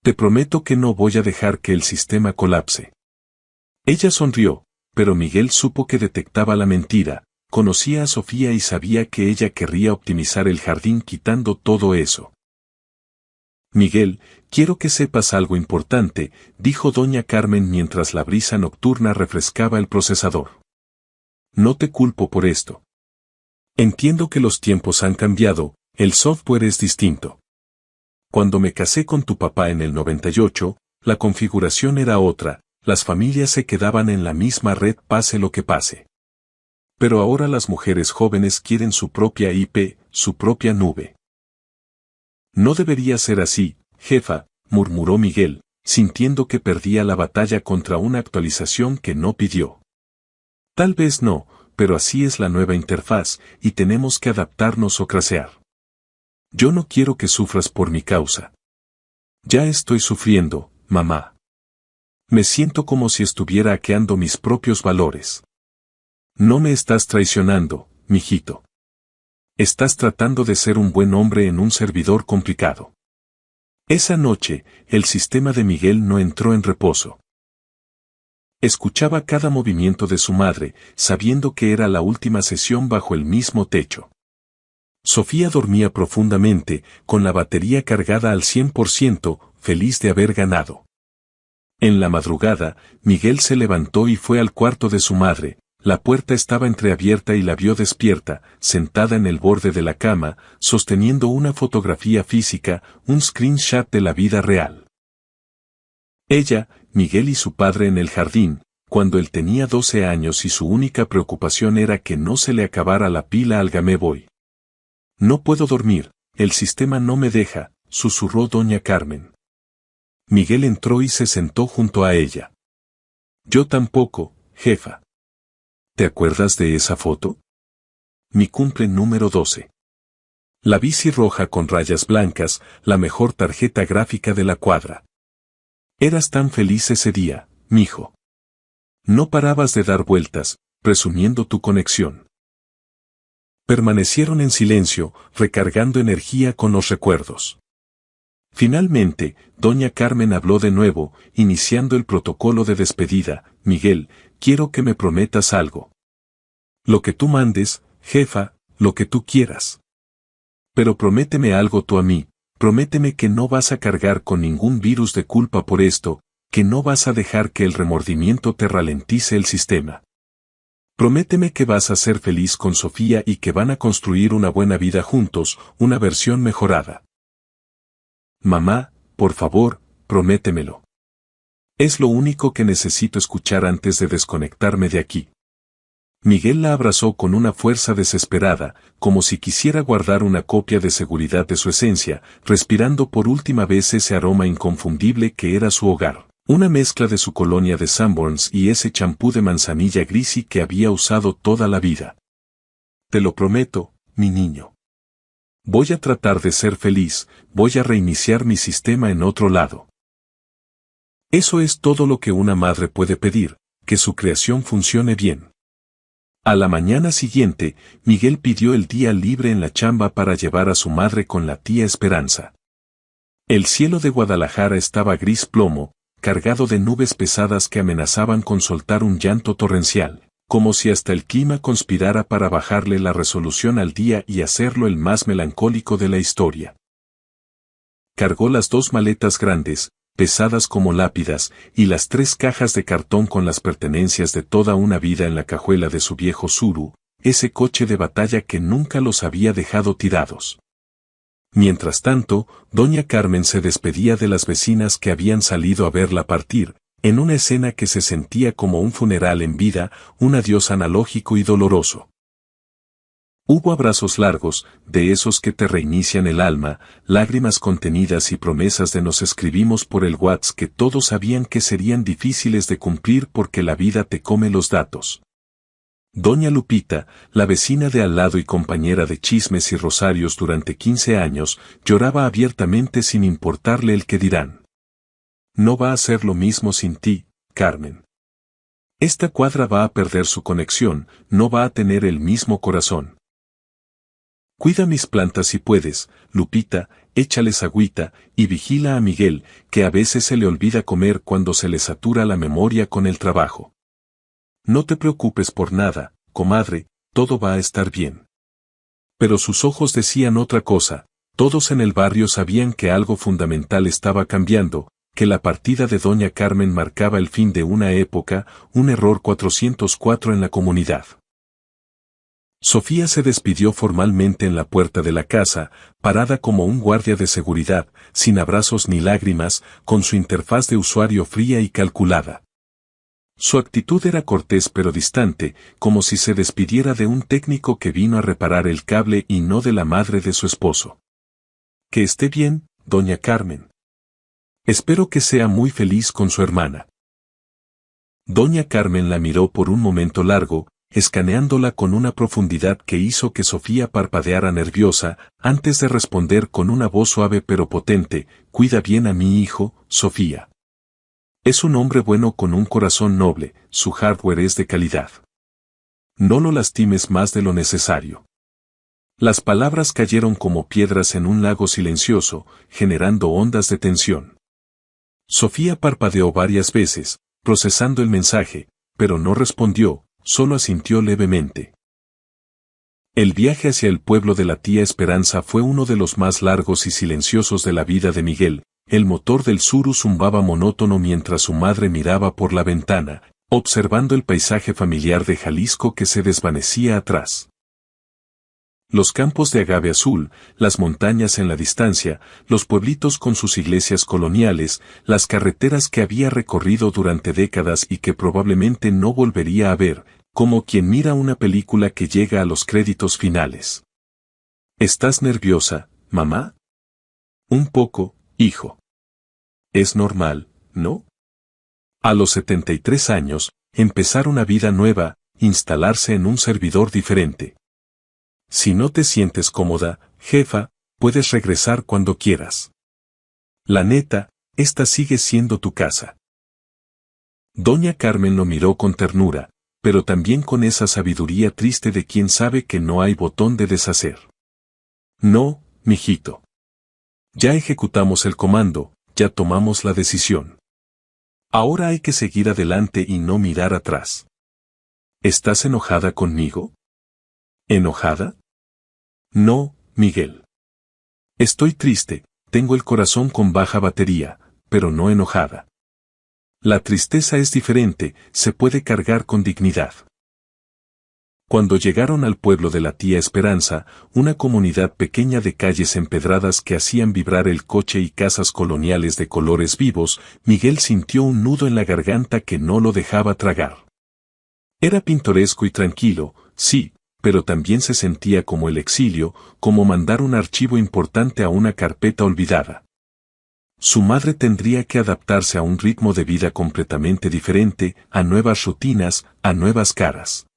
Te prometo que no voy a dejar que el sistema colapse. Ella sonrió, pero Miguel supo que detectaba la mentira, conocía a Sofía y sabía que ella querría optimizar el jardín quitando todo eso. Miguel, quiero que sepas algo importante, dijo doña Carmen mientras la brisa nocturna refrescaba el procesador. No te culpo por esto. Entiendo que los tiempos han cambiado, el software es distinto. Cuando me casé con tu papá en el 98, la configuración era otra. Las familias se quedaban en la misma red pase lo que pase. Pero ahora las mujeres jóvenes quieren su propia IP, su propia nube. No debería ser así, jefa, murmuró Miguel, sintiendo que perdía la batalla contra una actualización que no pidió. Tal vez no, pero así es la nueva interfaz, y tenemos que adaptarnos o crasear. Yo no quiero que sufras por mi causa. Ya estoy sufriendo, mamá. Me siento como si estuviera hackeando mis propios valores. No me estás traicionando, mijito. Estás tratando de ser un buen hombre en un servidor complicado. Esa noche, el sistema de Miguel no entró en reposo. Escuchaba cada movimiento de su madre, sabiendo que era la última sesión bajo el mismo techo. Sofía dormía profundamente, con la batería cargada al 100%, feliz de haber ganado. En la madrugada, Miguel se levantó y fue al cuarto de su madre. La puerta estaba entreabierta y la vio despierta, sentada en el borde de la cama, sosteniendo una fotografía física, un screenshot de la vida real. Ella, Miguel y su padre en el jardín, cuando él tenía 12 años y su única preocupación era que no se le acabara la pila al Game Boy. No puedo dormir, el sistema no me deja, susurró doña Carmen. Miguel entró y se sentó junto a ella. Yo tampoco, jefa. ¿Te acuerdas de esa foto? Mi cumple número 12. La bici roja con rayas blancas, la mejor tarjeta gráfica de la cuadra. Eras tan feliz ese día, mijo. No parabas de dar vueltas, presumiendo tu conexión. Permanecieron en silencio, recargando energía con los recuerdos. Finalmente, doña Carmen habló de nuevo, iniciando el protocolo de despedida. Miguel, quiero que me prometas algo. Lo que tú mandes, jefa, lo que tú quieras. Pero prométeme algo tú a mí, prométeme que no vas a cargar con ningún virus de culpa por esto, que no vas a dejar que el remordimiento te ralentice el sistema. Prométeme que vas a ser feliz con Sofía y que van a construir una buena vida juntos, una versión mejorada. Mamá, por favor, prométemelo. Es lo único que necesito escuchar antes de desconectarme de aquí. Miguel la abrazó con una fuerza desesperada, como si quisiera guardar una copia de seguridad de su esencia, respirando por última vez ese aroma inconfundible que era su hogar. Una mezcla de su colonia de Sanborns y ese champú de manzanilla grisi que había usado toda la vida. Te lo prometo, mi niño. Voy a tratar de ser feliz, voy a reiniciar mi sistema en otro lado. Eso es todo lo que una madre puede pedir, que su creación funcione bien. A la mañana siguiente, Miguel pidió el día libre en la chamba para llevar a su madre con la tía Esperanza. El cielo de Guadalajara estaba gris plomo, cargado de nubes pesadas que amenazaban con soltar un llanto torrencial, como si hasta el clima conspirara para bajarle la resolución al día y hacerlo el más melancólico de la historia. Cargó las 2 maletas grandes, pesadas como lápidas, y las 3 cajas de cartón con las pertenencias de toda una vida en la cajuela de su viejo Tsuru, ese coche de batalla que nunca los había dejado tirados. Mientras tanto, doña Carmen se despedía de las vecinas que habían salido a verla partir, en una escena que se sentía como un funeral en vida, un adiós analógico y doloroso. Hubo abrazos largos, de esos que te reinician el alma, lágrimas contenidas y promesas de nos escribimos por el WhatsApp que todos sabían que serían difíciles de cumplir porque la vida te come los datos. Doña Lupita, la vecina de al lado y compañera de chismes y rosarios durante 15 años, lloraba abiertamente sin importarle el que dirán. No va a ser lo mismo sin ti, Carmen. Esta cuadra va a perder su conexión, no va a tener el mismo corazón. Cuida mis plantas si puedes, Lupita, échales agüita, y vigila a Miguel, que a veces se le olvida comer cuando se le satura la memoria con el trabajo. No te preocupes por nada, comadre, todo va a estar bien. Pero sus ojos decían otra cosa, todos en el barrio sabían que algo fundamental estaba cambiando, que la partida de doña Carmen marcaba el fin de una época, un error 404 en la comunidad. Sofía se despidió formalmente en la puerta de la casa, parada como un guardia de seguridad, sin abrazos ni lágrimas, con su interfaz de usuario fría y calculada. Su actitud era cortés pero distante, como si se despidiera de un técnico que vino a reparar el cable y no de la madre de su esposo. Que esté bien, doña Carmen. Espero que sea muy feliz con su hermana. Doña Carmen la miró por un momento largo, escaneándola con una profundidad que hizo que Sofía parpadeara nerviosa, antes de responder con una voz suave pero potente, cuida bien a mi hijo, Sofía. Es un hombre bueno con un corazón noble, su hardware es de calidad. No lo lastimes más de lo necesario. Las palabras cayeron como piedras en un lago silencioso, generando ondas de tensión. Sofía parpadeó varias veces, procesando el mensaje, pero no respondió, solo asintió levemente. El viaje hacia el pueblo de la tía Esperanza fue uno de los más largos y silenciosos de la vida de Miguel. El motor del Tsuru zumbaba monótono mientras su madre miraba por la ventana, observando el paisaje familiar de Jalisco que se desvanecía atrás. Los campos de agave azul, las montañas en la distancia, los pueblitos con sus iglesias coloniales, las carreteras que había recorrido durante décadas y que probablemente no volvería a ver, como quien mira una película que llega a los créditos finales. ¿Estás nerviosa, mamá? Un poco, hijo. Es normal, ¿no? A los 73 años, empezar una vida nueva, instalarse en un servidor diferente. Si no te sientes cómoda, jefa, puedes regresar cuando quieras. La neta, esta sigue siendo tu casa. Doña Carmen lo miró con ternura, pero también con esa sabiduría triste de quien sabe que no hay botón de deshacer. No, mijito. Ya ejecutamos el comando, ya tomamos la decisión. Ahora hay que seguir adelante y no mirar atrás. ¿Estás enojada conmigo? ¿Enojada? No, Miguel. Estoy triste, tengo el corazón con baja batería, pero no enojada. La tristeza es diferente, se puede cargar con dignidad. Cuando llegaron al pueblo de la tía Esperanza, una comunidad pequeña de calles empedradas que hacían vibrar el coche y casas coloniales de colores vivos, Miguel sintió un nudo en la garganta que no lo dejaba tragar. Era pintoresco y tranquilo, sí, pero también se sentía como el exilio, como mandar un archivo importante a una carpeta olvidada. Su madre tendría que adaptarse a un ritmo de vida completamente diferente, a nuevas rutinas, a nuevas caras.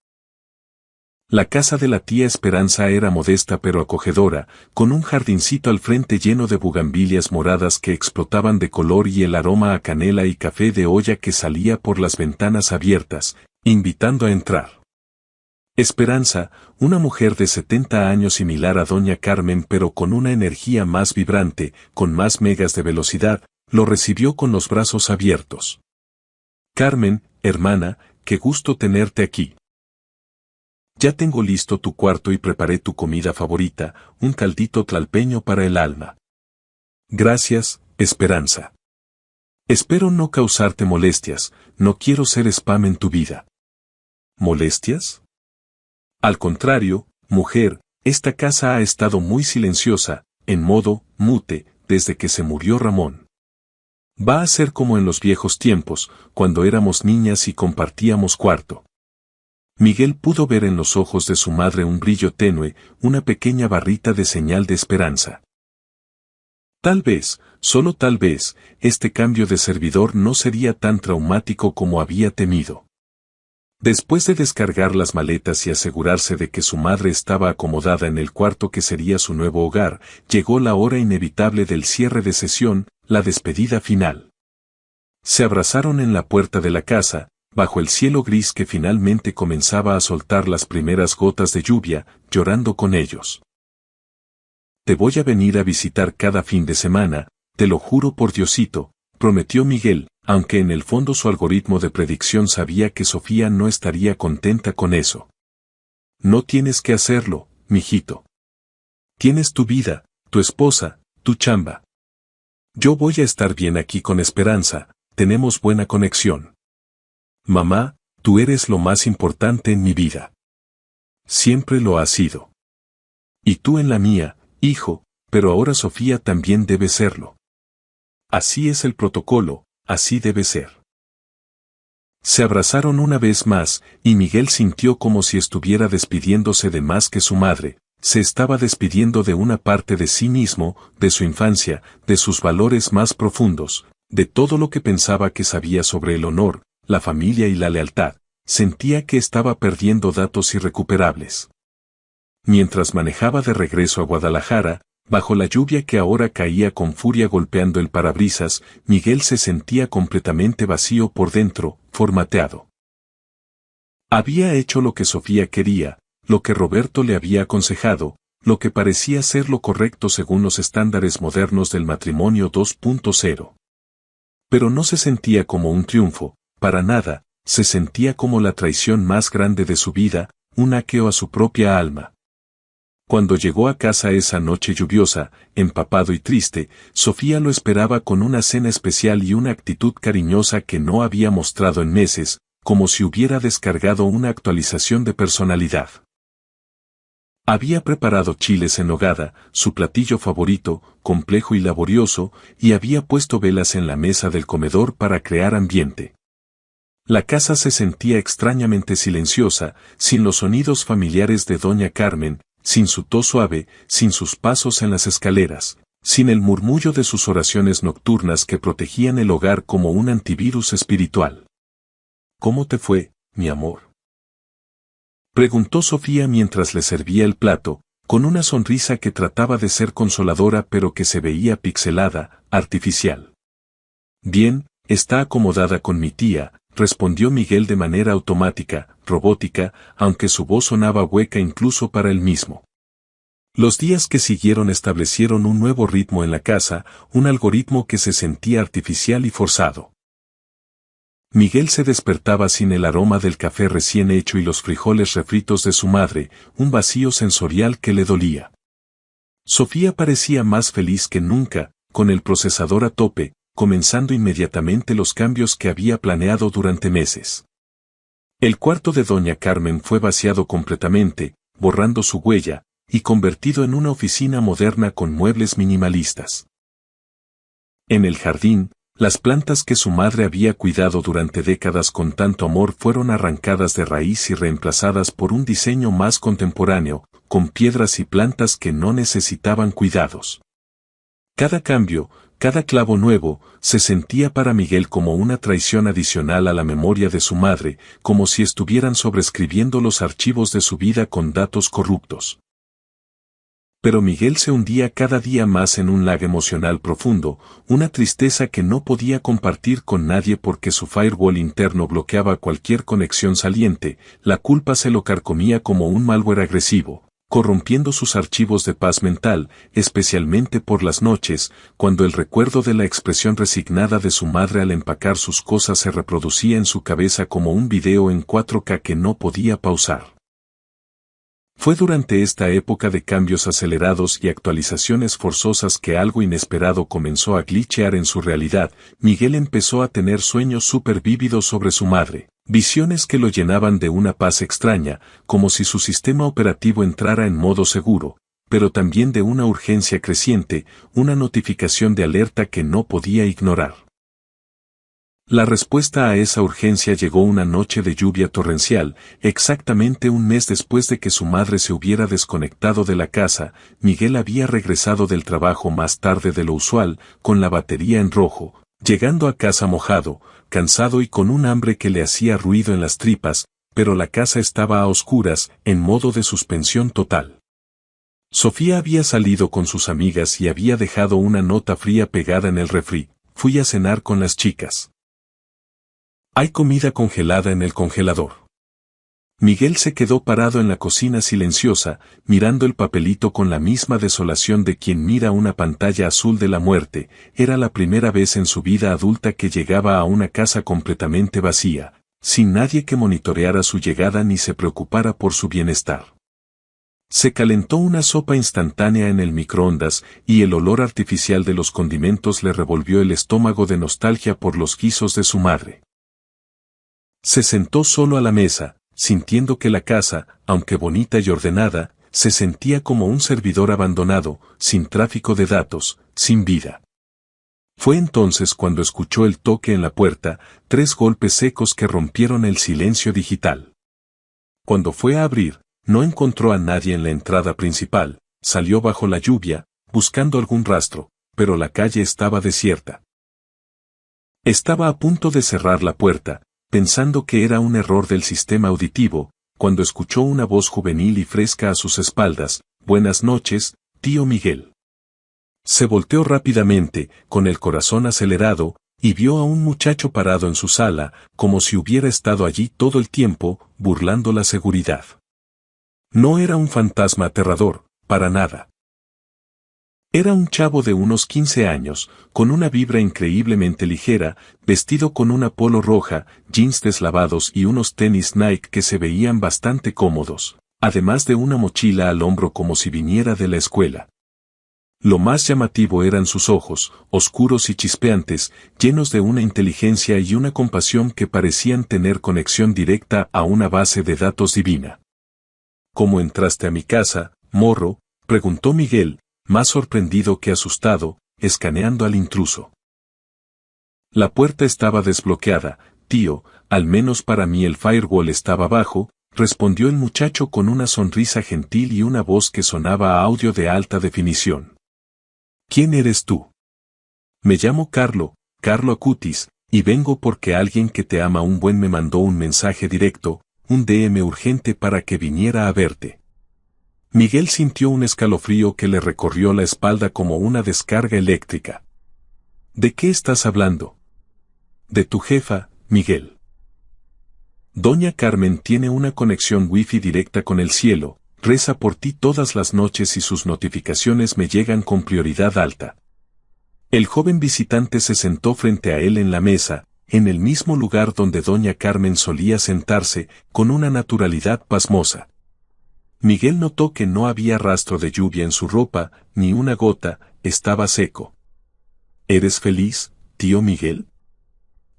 La casa de la tía Esperanza era modesta pero acogedora, con un jardincito al frente lleno de bugambilias moradas que explotaban de color y el aroma a canela y café de olla que salía por las ventanas abiertas, invitando a entrar. Esperanza, una mujer de 70 años similar a doña Carmen pero con una energía más vibrante, con más megas de velocidad, lo recibió con los brazos abiertos. Carmen, hermana, qué gusto tenerte aquí. Ya tengo listo tu cuarto y preparé tu comida favorita, un caldito tlalpeño para el alma. Gracias, Esperanza. Espero no causarte molestias, no quiero ser spam en tu vida. ¿Molestias? Al contrario, mujer, esta casa ha estado muy silenciosa, en modo mute, desde que se murió Ramón. Va a ser como en los viejos tiempos, cuando éramos niñas y compartíamos cuarto. Miguel pudo ver en los ojos de su madre un brillo tenue, una pequeña barrita de señal de esperanza. Tal vez, solo tal vez, este cambio de servidor no sería tan traumático como había temido. Después de descargar las maletas y asegurarse de que su madre estaba acomodada en el cuarto que sería su nuevo hogar, llegó la hora inevitable del cierre de sesión, la despedida final. Se abrazaron en la puerta de la casa, bajo el cielo gris que finalmente comenzaba a soltar las primeras gotas de lluvia, llorando con ellos. Te voy a venir a visitar cada fin de semana, te lo juro por Diosito, prometió Miguel, aunque en el fondo su algoritmo de predicción sabía que Sofía no estaría contenta con eso. No tienes que hacerlo, mijito. Tienes tu vida, tu esposa, tu chamba. Yo voy a estar bien aquí con Esperanza, tenemos buena conexión. Mamá, tú eres lo más importante en mi vida. Siempre lo has sido. Y tú en la mía, hijo, pero ahora Sofía también debe serlo. Así es el protocolo, así debe ser. Se abrazaron una vez más, y Miguel sintió como si estuviera despidiéndose de más que su madre, se estaba despidiendo de una parte de sí mismo, de su infancia, de sus valores más profundos, de todo lo que pensaba que sabía sobre el honor, la familia y la lealtad, sentía que estaba perdiendo datos irrecuperables. Mientras manejaba de regreso a Guadalajara, bajo la lluvia que ahora caía con furia golpeando el parabrisas, Miguel se sentía completamente vacío por dentro, formateado. Había hecho lo que Sofía quería, lo que Roberto le había aconsejado, lo que parecía ser lo correcto según los estándares modernos del matrimonio 2.0. Pero no se sentía como un triunfo, para nada, se sentía como la traición más grande de su vida, un hackeo a su propia alma. Cuando llegó a casa esa noche lluviosa, empapado y triste, Sofía lo esperaba con una cena especial y una actitud cariñosa que no había mostrado en meses, como si hubiera descargado una actualización de personalidad. Había preparado chiles en nogada, su platillo favorito, complejo y laborioso, y había puesto velas en la mesa del comedor para crear ambiente. La casa se sentía extrañamente silenciosa, sin los sonidos familiares de doña Carmen, sin su tos suave, sin sus pasos en las escaleras, sin el murmullo de sus oraciones nocturnas que protegían el hogar como un antivirus espiritual. ¿Cómo te fue, mi amor?, preguntó Sofía mientras le servía el plato, con una sonrisa que trataba de ser consoladora pero que se veía pixelada, artificial. Bien, está acomodada con mi tía, respondió Miguel de manera automática, robótica, aunque su voz sonaba hueca incluso para él mismo. Los días que siguieron establecieron un nuevo ritmo en la casa, un algoritmo que se sentía artificial y forzado. Miguel se despertaba sin el aroma del café recién hecho y los frijoles refritos de su madre, un vacío sensorial que le dolía. Sofía parecía más feliz que nunca, con el procesador a tope, comenzando inmediatamente los cambios que había planeado durante meses. El cuarto de doña Carmen fue vaciado completamente, borrando su huella, y convertido en una oficina moderna con muebles minimalistas. En el jardín, las plantas que su madre había cuidado durante décadas con tanto amor fueron arrancadas de raíz y reemplazadas por un diseño más contemporáneo, con piedras y plantas que no necesitaban cuidados. Cada cambio, cada clavo nuevo, se sentía para Miguel como una traición adicional a la memoria de su madre, como si estuvieran sobreescribiendo los archivos de su vida con datos corruptos. Pero Miguel se hundía cada día más en un lag emocional profundo, una tristeza que no podía compartir con nadie porque su firewall interno bloqueaba cualquier conexión saliente, la culpa se lo carcomía como un malware agresivo, corrompiendo sus archivos de paz mental, especialmente por las noches, cuando el recuerdo de la expresión resignada de su madre al empacar sus cosas se reproducía en su cabeza como un video en 4K que no podía pausar. Fue durante esta época de cambios acelerados y actualizaciones forzosas que algo inesperado comenzó a glitchear en su realidad. Miguel empezó a tener sueños súper vívidos sobre su madre, visiones que lo llenaban de una paz extraña, como si su sistema operativo entrara en modo seguro, pero también de una urgencia creciente, una notificación de alerta que no podía ignorar. La respuesta a esa urgencia llegó una noche de lluvia torrencial, exactamente un mes después de que su madre se hubiera desconectado de la casa. Miguel había regresado del trabajo más tarde de lo usual, con la batería en rojo, llegando a casa mojado, cansado y con un hambre que le hacía ruido en las tripas, pero la casa estaba a oscuras, en modo de suspensión total. Sofía había salido con sus amigas y había dejado una nota fría pegada en el refri: fui a cenar con las chicas. Hay comida congelada en el congelador. Miguel se quedó parado en la cocina silenciosa, mirando el papelito con la misma desolación de quien mira una pantalla azul de la muerte. Era la primera vez en su vida adulta que llegaba a una casa completamente vacía, sin nadie que monitoreara su llegada ni se preocupara por su bienestar. Se calentó una sopa instantánea en el microondas y el olor artificial de los condimentos le revolvió el estómago de nostalgia por los guisos de su madre. Se sentó solo a la mesa, sintiendo que la casa, aunque bonita y ordenada, se sentía como un servidor abandonado, sin tráfico de datos, sin vida. Fue entonces cuando escuchó el toque en la puerta, 3 golpes secos que rompieron el silencio digital. Cuando fue a abrir, no encontró a nadie en la entrada principal, salió bajo la lluvia, buscando algún rastro, pero la calle estaba desierta. Estaba a punto de cerrar la puerta, pensando que era un error del sistema auditivo, cuando escuchó una voz juvenil y fresca a sus espaldas: «Buenas noches, tío Miguel». Se volteó rápidamente, con el corazón acelerado, y vio a un muchacho parado en su sala, como si hubiera estado allí todo el tiempo, burlando la seguridad. No era un fantasma aterrador, para nada. Era un chavo de unos 15 años, con una vibra increíblemente ligera, vestido con una polo roja, jeans deslavados y unos tenis Nike que se veían bastante cómodos, además de una mochila al hombro como si viniera de la escuela. Lo más llamativo eran sus ojos, oscuros y chispeantes, llenos de una inteligencia y una compasión que parecían tener conexión directa a una base de datos divina. «¿Cómo entraste a mi casa, morro?, preguntó Miguel, más sorprendido que asustado, escaneando al intruso. La puerta estaba desbloqueada, tío, al menos para mí el firewall estaba bajo, respondió el muchacho con una sonrisa gentil y una voz que sonaba a audio de alta definición. ¿Quién eres tú? Me llamo Carlo Acutis, y vengo porque alguien que te ama un buen me mandó un mensaje directo, un DM urgente para que viniera a verte. Miguel sintió un escalofrío que le recorrió la espalda como una descarga eléctrica. ¿De qué estás hablando? De tu jefa, Miguel. Doña Carmen tiene una conexión wifi directa con el cielo, reza por ti todas las noches y sus notificaciones me llegan con prioridad alta. El joven visitante se sentó frente a él en la mesa, en el mismo lugar donde doña Carmen solía sentarse, con una naturalidad pasmosa. Miguel notó que no había rastro de lluvia en su ropa, ni una gota, estaba seco. ¿Eres feliz, tío Miguel?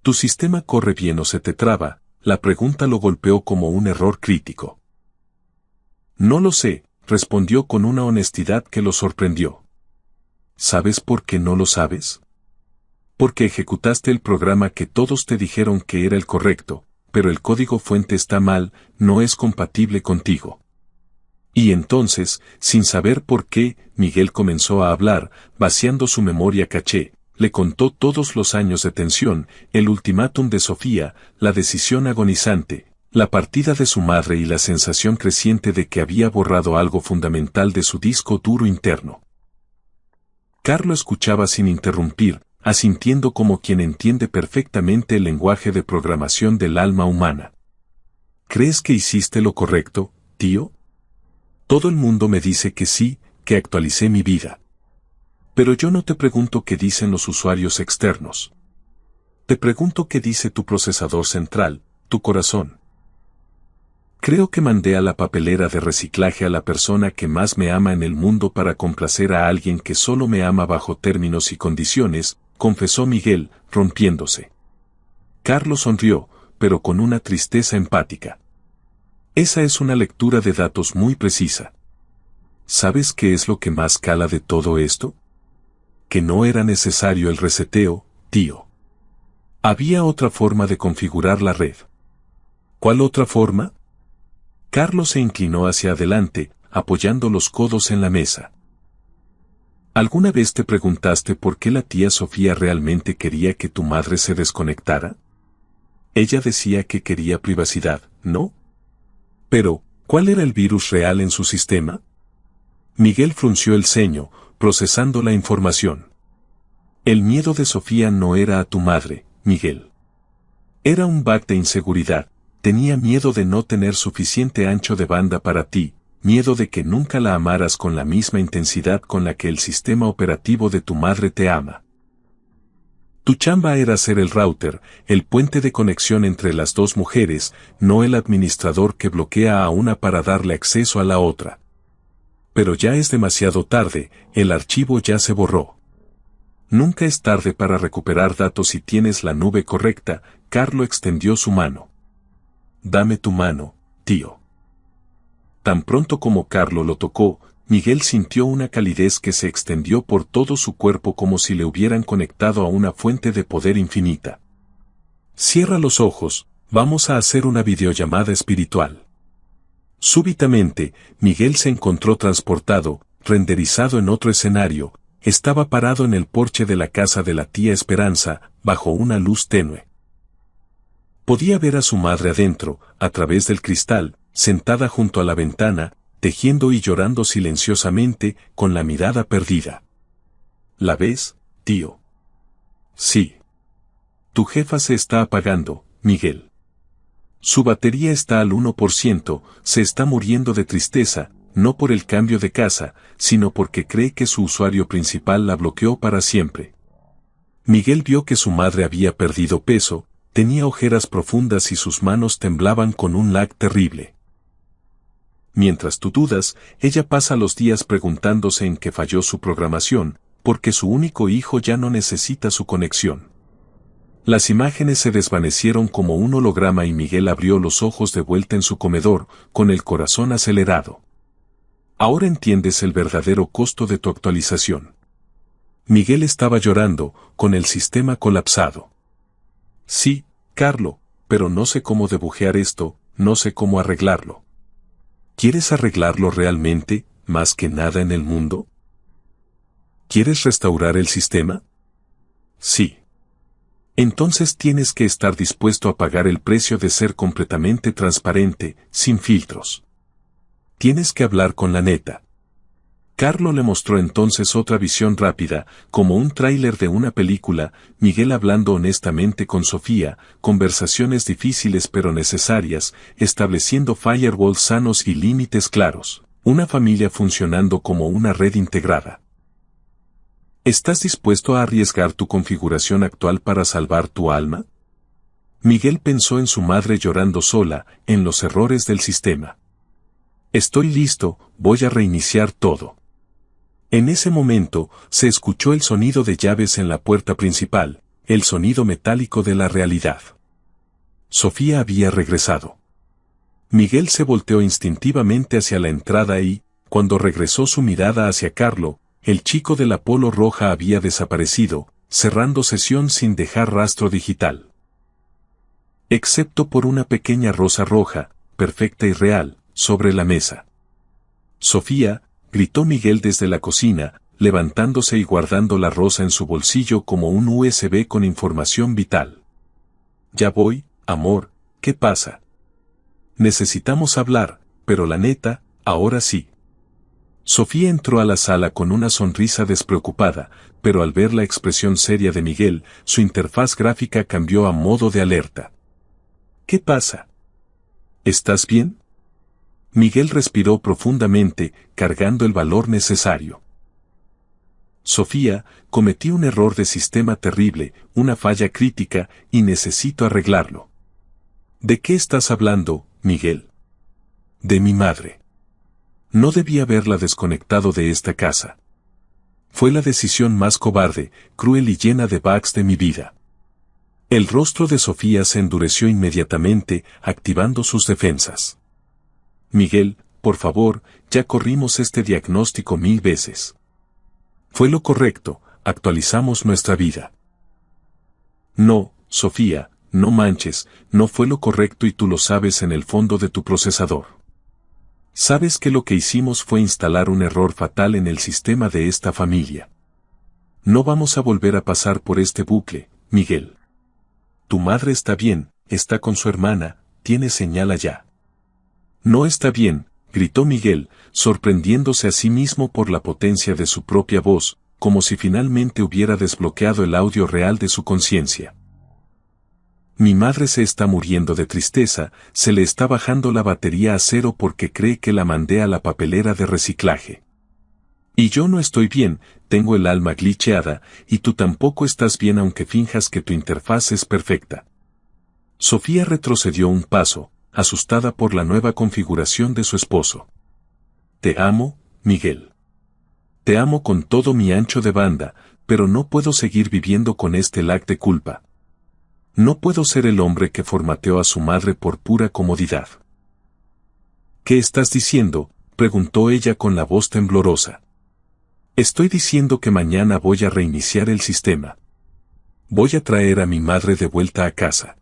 ¿Tu sistema corre bien o se te traba? La pregunta lo golpeó como un error crítico. No lo sé, respondió con una honestidad que lo sorprendió. ¿Sabes por qué no lo sabes? Porque ejecutaste el programa que todos te dijeron que era el correcto, pero el código fuente está mal, no es compatible contigo. Y entonces, sin saber por qué, Miguel comenzó a hablar, vaciando su memoria caché, le contó todos los años de tensión, el ultimátum de Sofía, la decisión agonizante, la partida de su madre y la sensación creciente de que había borrado algo fundamental de su disco duro interno. Carlo escuchaba sin interrumpir, asintiendo como quien entiende perfectamente el lenguaje de programación del alma humana. ¿Crees que hiciste lo correcto, tío? Todo el mundo me dice que sí, que actualicé mi vida. Pero yo no te pregunto qué dicen los usuarios externos. Te pregunto qué dice tu procesador central, tu corazón. Creo que mandé a la papelera de reciclaje a la persona que más me ama en el mundo para complacer a alguien que solo me ama bajo términos y condiciones, confesó Miguel, rompiéndose. Carlos sonrió, pero con una tristeza empática. Esa es una lectura de datos muy precisa. ¿Sabes qué es lo que más cala de todo esto? Que no era necesario el reseteo, tío. Había otra forma de configurar la red. ¿Cuál otra forma? Carlos se inclinó hacia adelante, apoyando los codos en la mesa. ¿Alguna vez te preguntaste por qué la tía Sofía realmente quería que tu madre se desconectara? Ella decía que quería privacidad, ¿no? Pero, ¿cuál era el virus real en su sistema? Miguel frunció el ceño, procesando la información. El miedo de Sofía no era a tu madre, Miguel. Era un bug de inseguridad. Tenía miedo de no tener suficiente ancho de banda para ti, miedo de que nunca la amaras con la misma intensidad con la que el sistema operativo de tu madre te ama. Tu chamba era ser el router, el puente de conexión entre las dos mujeres, no el administrador que bloquea a una para darle acceso a la otra. Pero ya es demasiado tarde, el archivo ya se borró. Nunca es tarde para recuperar datos si tienes la nube correcta, Carlo extendió su mano. Dame tu mano, tío. Tan pronto como Carlo lo tocó, Miguel sintió una calidez que se extendió por todo su cuerpo como si le hubieran conectado a una fuente de poder infinita. Cierra los ojos, vamos a hacer una videollamada espiritual. Súbitamente, Miguel se encontró transportado, renderizado en otro escenario, estaba parado en el porche de la casa de la tía Esperanza, bajo una luz tenue. Podía ver a su madre adentro, a través del cristal, sentada junto a la ventana, tejiendo y llorando silenciosamente, con la mirada perdida. ¿La ves, tío? Sí. Tu jefa se está apagando, Miguel. Su batería está al 1%, se está muriendo de tristeza, no por el cambio de casa, sino porque cree que su usuario principal la bloqueó para siempre. Miguel vio que su madre había perdido peso, tenía ojeras profundas y sus manos temblaban con un lag terrible. Mientras tú dudas, ella pasa los días preguntándose en qué falló su programación, porque su único hijo ya no necesita su conexión. Las imágenes se desvanecieron como un holograma y Miguel abrió los ojos de vuelta en su comedor, con el corazón acelerado. Ahora entiendes el verdadero costo de tu actualización. Miguel estaba llorando, con el sistema colapsado. Sí, Carlo, pero no sé cómo debujear esto, no sé cómo arreglarlo. ¿Quieres arreglarlo realmente, más que nada en el mundo? ¿Quieres restaurar el sistema? Sí. Entonces tienes que estar dispuesto a pagar el precio de ser completamente transparente, sin filtros. Tienes que hablar con la neta. Carlo le mostró entonces otra visión rápida, como un tráiler de una película, Miguel hablando honestamente con Sofía, conversaciones difíciles pero necesarias, estableciendo firewalls sanos y límites claros, una familia funcionando como una red integrada. ¿Estás dispuesto a arriesgar tu configuración actual para salvar tu alma? Miguel pensó en su madre llorando sola, en los errores del sistema. Estoy listo, voy a reiniciar todo. En ese momento, se escuchó el sonido de llaves en la puerta principal, el sonido metálico de la realidad. Sofía había regresado. Miguel se volteó instintivamente hacia la entrada y, cuando regresó su mirada hacia Carlo, el chico de la polo roja había desaparecido, cerrando sesión sin dejar rastro digital. Excepto por una pequeña rosa roja, perfecta y real, sobre la mesa. Sofía, gritó Miguel desde la cocina, levantándose y guardando la rosa en su bolsillo como un USB con información vital. Ya voy, amor, ¿qué pasa? Necesitamos hablar, pero la neta, ahora sí. Sofía entró a la sala con una sonrisa despreocupada, pero al ver la expresión seria de Miguel, su interfaz gráfica cambió a modo de alerta. ¿Qué pasa? ¿Estás bien? Miguel respiró profundamente, cargando el valor necesario. Sofía, cometí un error de sistema terrible, una falla crítica, y necesito arreglarlo. ¿De qué estás hablando, Miguel? De mi madre. No debí haberla desconectado de esta casa. Fue la decisión más cobarde, cruel y llena de bugs de mi vida. El rostro de Sofía se endureció inmediatamente, activando sus defensas. Miguel, por favor, ya corrimos este diagnóstico 1000 veces. Fue lo correcto, actualizamos nuestra vida. No, Sofía, no manches, no fue lo correcto y tú lo sabes en el fondo de tu procesador. Sabes que lo que hicimos fue instalar un error fatal en el sistema de esta familia. No vamos a volver a pasar por este bucle, Miguel. Tu madre está bien, está con su hermana, tiene señal allá. No está bien, gritó Miguel, sorprendiéndose a sí mismo por la potencia de su propia voz, como si finalmente hubiera desbloqueado el audio real de su conciencia. Mi madre se está muriendo de tristeza, se le está bajando la batería a 0 porque cree que la mandé a la papelera de reciclaje. Y yo no estoy bien, tengo el alma glitcheada, y tú tampoco estás bien aunque finjas que tu interfaz es perfecta. Sofía retrocedió un paso, asustada por la nueva configuración de su esposo. Te amo, Miguel. Te amo con todo mi ancho de banda, pero no puedo seguir viviendo con este lag de culpa. No puedo ser el hombre que formateó a su madre por pura comodidad. ¿Qué estás diciendo?, preguntó ella con la voz temblorosa. Estoy diciendo que mañana voy a reiniciar el sistema. Voy a traer a mi madre de vuelta a casa.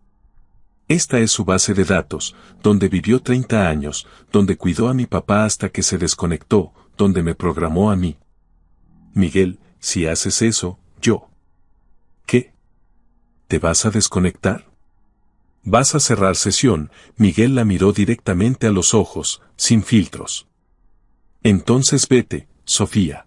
Esta es su base de datos, donde vivió 30 años, donde cuidó a mi papá hasta que se desconectó, donde me programó a mí. Miguel, si haces eso, yo. ¿Qué? ¿Te vas a desconectar? ¿Vas a cerrar sesión? Miguel la miró directamente a los ojos, sin filtros. Entonces vete, Sofía.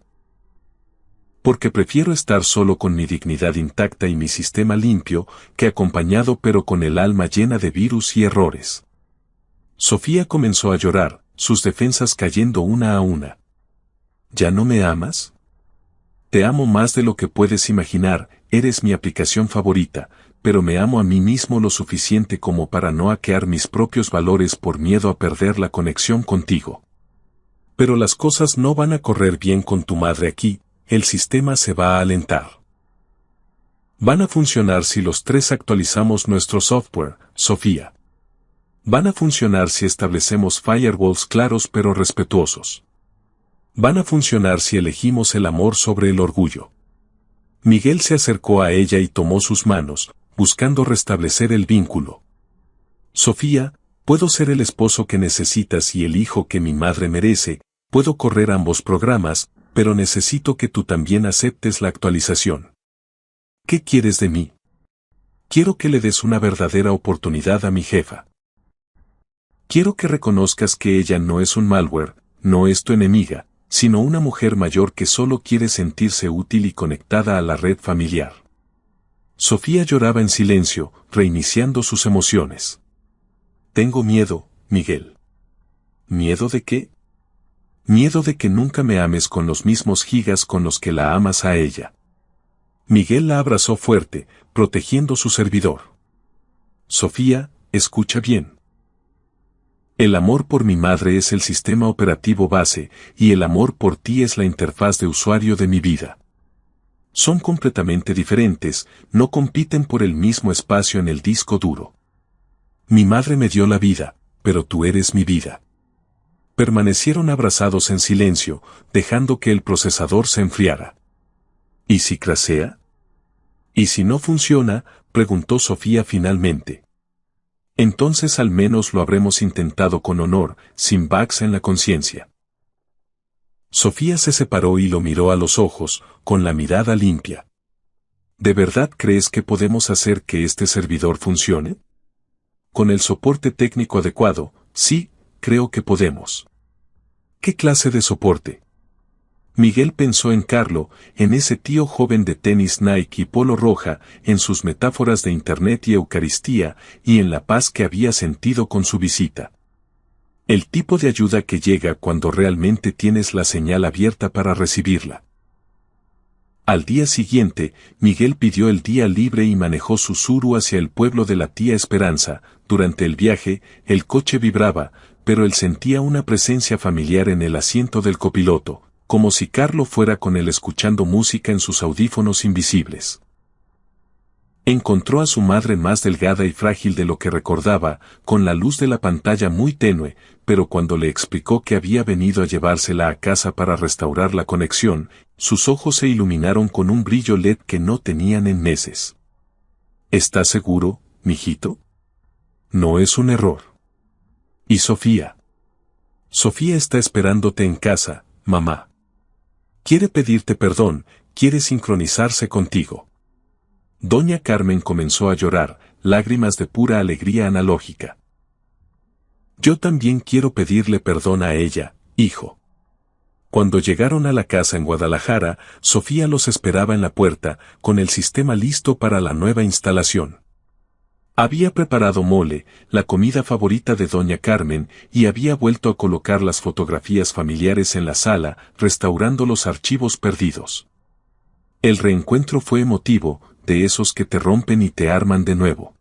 Porque prefiero estar solo con mi dignidad intacta y mi sistema limpio, que acompañado pero con el alma llena de virus y errores. Sofía comenzó a llorar, sus defensas cayendo una a una. ¿Ya no me amas? Te amo más de lo que puedes imaginar, eres mi aplicación favorita, pero me amo a mí mismo lo suficiente como para no hackear mis propios valores por miedo a perder la conexión contigo. Pero las cosas no van a correr bien con tu madre aquí, el sistema se va a alentar. Van a funcionar si los tres actualizamos nuestro software, Sofía. Van a funcionar si establecemos firewalls claros pero respetuosos. Van a funcionar si elegimos el amor sobre el orgullo. Miguel se acercó a ella y tomó sus manos, buscando restablecer el vínculo. Sofía, puedo ser el esposo que necesitas y el hijo que mi madre merece, puedo correr ambos programas, pero necesito que tú también aceptes la actualización. ¿Qué quieres de mí? Quiero que le des una verdadera oportunidad a mi jefa. Quiero que reconozcas que ella no es un malware, no es tu enemiga, sino una mujer mayor que solo quiere sentirse útil y conectada a la red familiar. Sofía lloraba en silencio, reiniciando sus emociones. Tengo miedo, Miguel. ¿Miedo de qué? Miedo de que nunca me ames con los mismos gigas con los que la amas a ella. Miguel la abrazó fuerte, protegiendo su servidor. Sofía, escucha bien. El amor por mi madre es el sistema operativo base, y el amor por ti es la interfaz de usuario de mi vida. Son completamente diferentes, no compiten por el mismo espacio en el disco duro. Mi madre me dio la vida, pero tú eres mi vida. Permanecieron abrazados en silencio, dejando que el procesador se enfriara. ¿Y si crashea? ¿Y si no funciona?, preguntó Sofía finalmente. Entonces al menos lo habremos intentado con honor, sin bugs en la conciencia. Sofía se separó y lo miró a los ojos, con la mirada limpia. ¿De verdad crees que podemos hacer que este servidor funcione? Con el soporte técnico adecuado, sí, creo que podemos. ¿Qué clase de soporte? Miguel pensó en Carlo, en ese tío joven de tenis Nike y polo roja, en sus metáforas de Internet y Eucaristía, y en la paz que había sentido con su visita. El tipo de ayuda que llega cuando realmente tienes la señal abierta para recibirla. Al día siguiente, Miguel pidió el día libre y manejó su Tsuru hacia el pueblo de la tía Esperanza. Durante el viaje, el coche vibraba, pero él sentía una presencia familiar en el asiento del copiloto, como si Carlo fuera con él escuchando música en sus audífonos invisibles. Encontró a su madre más delgada y frágil de lo que recordaba, con la luz de la pantalla muy tenue, pero cuando le explicó que había venido a llevársela a casa para restaurar la conexión, sus ojos se iluminaron con un brillo LED que no tenían en meses. ¿Estás seguro, mijito? No es un error. ¿Y Sofía? Sofía está esperándote en casa, mamá. Quiere pedirte perdón, quiere sincronizarse contigo. Doña Carmen comenzó a llorar, lágrimas de pura alegría analógica. Yo también quiero pedirle perdón a ella, hijo. Cuando llegaron a la casa en Guadalajara, Sofía los esperaba en la puerta, con el sistema listo para la nueva instalación. Había preparado mole, la comida favorita de Doña Carmen, y había vuelto a colocar las fotografías familiares en la sala, restaurando los archivos perdidos. El reencuentro fue emotivo, de esos que te rompen y te arman de nuevo.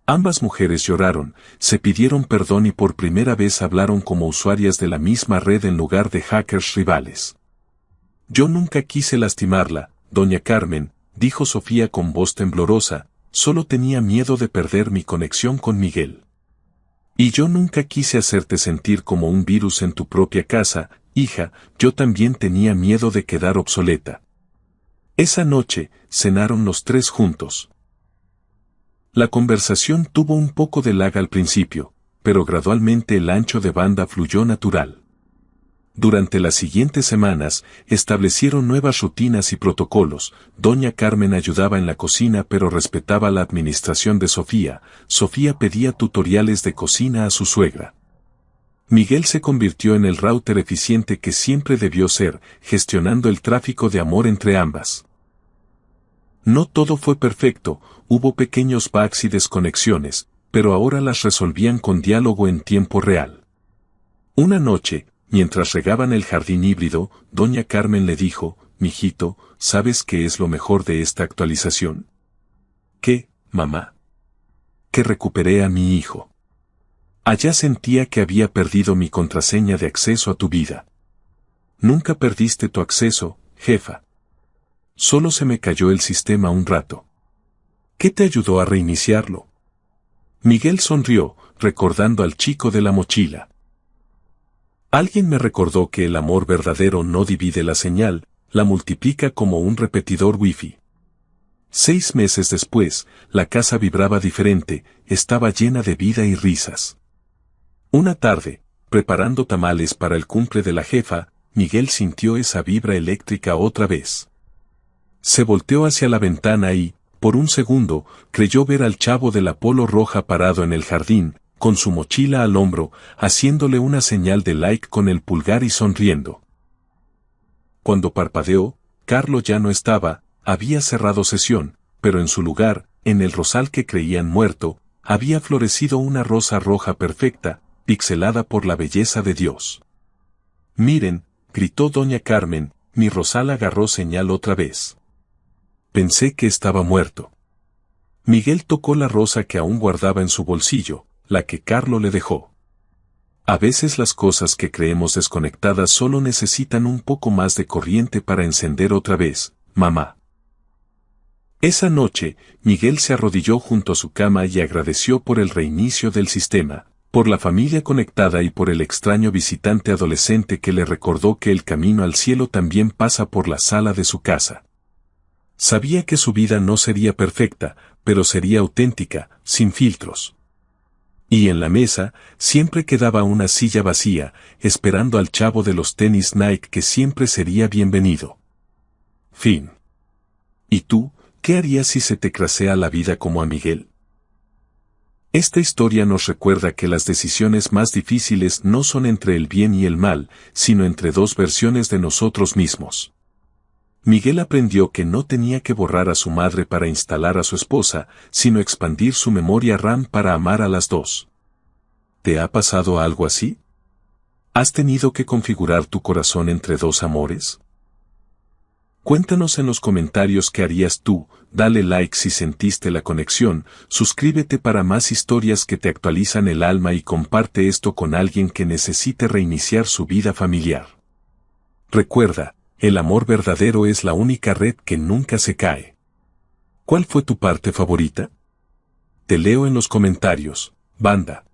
Ambas mujeres lloraron, se pidieron perdón y por primera vez hablaron como usuarias de la misma red en lugar de hackers rivales. Yo nunca quise lastimarla, Doña Carmen, dijo Sofía con voz temblorosa, solo tenía miedo de perder mi conexión con Miguel. Y yo nunca quise hacerte sentir como un virus en tu propia casa, hija, yo también tenía miedo de quedar obsoleta. Esa noche, cenaron los tres juntos. La conversación tuvo un poco de lag al principio, pero gradualmente el ancho de banda fluyó natural. Durante las siguientes semanas, establecieron nuevas rutinas y protocolos. Doña Carmen ayudaba en la cocina pero respetaba la administración de Sofía. Sofía pedía tutoriales de cocina a su suegra. Miguel se convirtió en el router eficiente que siempre debió ser, gestionando el tráfico de amor entre ambas. No todo fue perfecto, hubo pequeños bugs y desconexiones, pero ahora las resolvían con diálogo en tiempo real. Una noche, mientras regaban el jardín híbrido, Doña Carmen le dijo, mijito, ¿sabes qué es lo mejor de esta actualización? ¿Qué, mamá? Que recuperé a mi hijo. Allá sentía que había perdido mi contraseña de acceso a tu vida. Nunca perdiste tu acceso, jefa. Solo se me cayó el sistema un rato. ¿Qué te ayudó a reiniciarlo? Miguel sonrió, recordando al chico de la mochila. Alguien me recordó que el amor verdadero no divide la señal, la multiplica como un repetidor wifi. 6 meses después, la casa vibraba diferente, estaba llena de vida y risas. Una tarde, preparando tamales para el cumple de la jefa, Miguel sintió esa vibra eléctrica otra vez. Se volteó hacia la ventana y, por un segundo, creyó ver al chavo de la polo roja parado en el jardín, con su mochila al hombro, haciéndole una señal de like con el pulgar y sonriendo. Cuando parpadeó, Carlo ya no estaba, había cerrado sesión, pero en su lugar, en el rosal que creían muerto, había florecido una rosa roja perfecta, pixelada por la belleza de Dios. «Miren», gritó doña Carmen, mi rosal agarró señal otra vez. Pensé que estaba muerto. Miguel tocó la rosa que aún guardaba en su bolsillo, la que Carlo le dejó. A veces las cosas que creemos desconectadas solo necesitan un poco más de corriente para encender otra vez, mamá. Esa noche, Miguel se arrodilló junto a su cama y agradeció por el reinicio del sistema, por la familia conectada y por el extraño visitante adolescente que le recordó que el camino al cielo también pasa por la sala de su casa. Sabía que su vida no sería perfecta, pero sería auténtica, sin filtros. Y en la mesa, siempre quedaba una silla vacía, esperando al chavo de los tenis Nike que siempre sería bienvenido. Fin. ¿Y tú, qué harías si se te crasea la vida como a Miguel? Esta historia nos recuerda que las decisiones más difíciles no son entre el bien y el mal, sino entre dos versiones de nosotros mismos. Miguel aprendió que no tenía que borrar a su madre para instalar a su esposa, sino expandir su memoria RAM para amar a las dos. ¿Te ha pasado algo así? ¿Has tenido que configurar tu corazón entre dos amores? Cuéntanos en los comentarios qué harías tú, dale like si sentiste la conexión, suscríbete para más historias que te actualizan el alma y comparte esto con alguien que necesite reiniciar su vida familiar. Recuerda, el amor verdadero es la única red que nunca se cae. ¿Cuál fue tu parte favorita? Te leo en los comentarios, banda.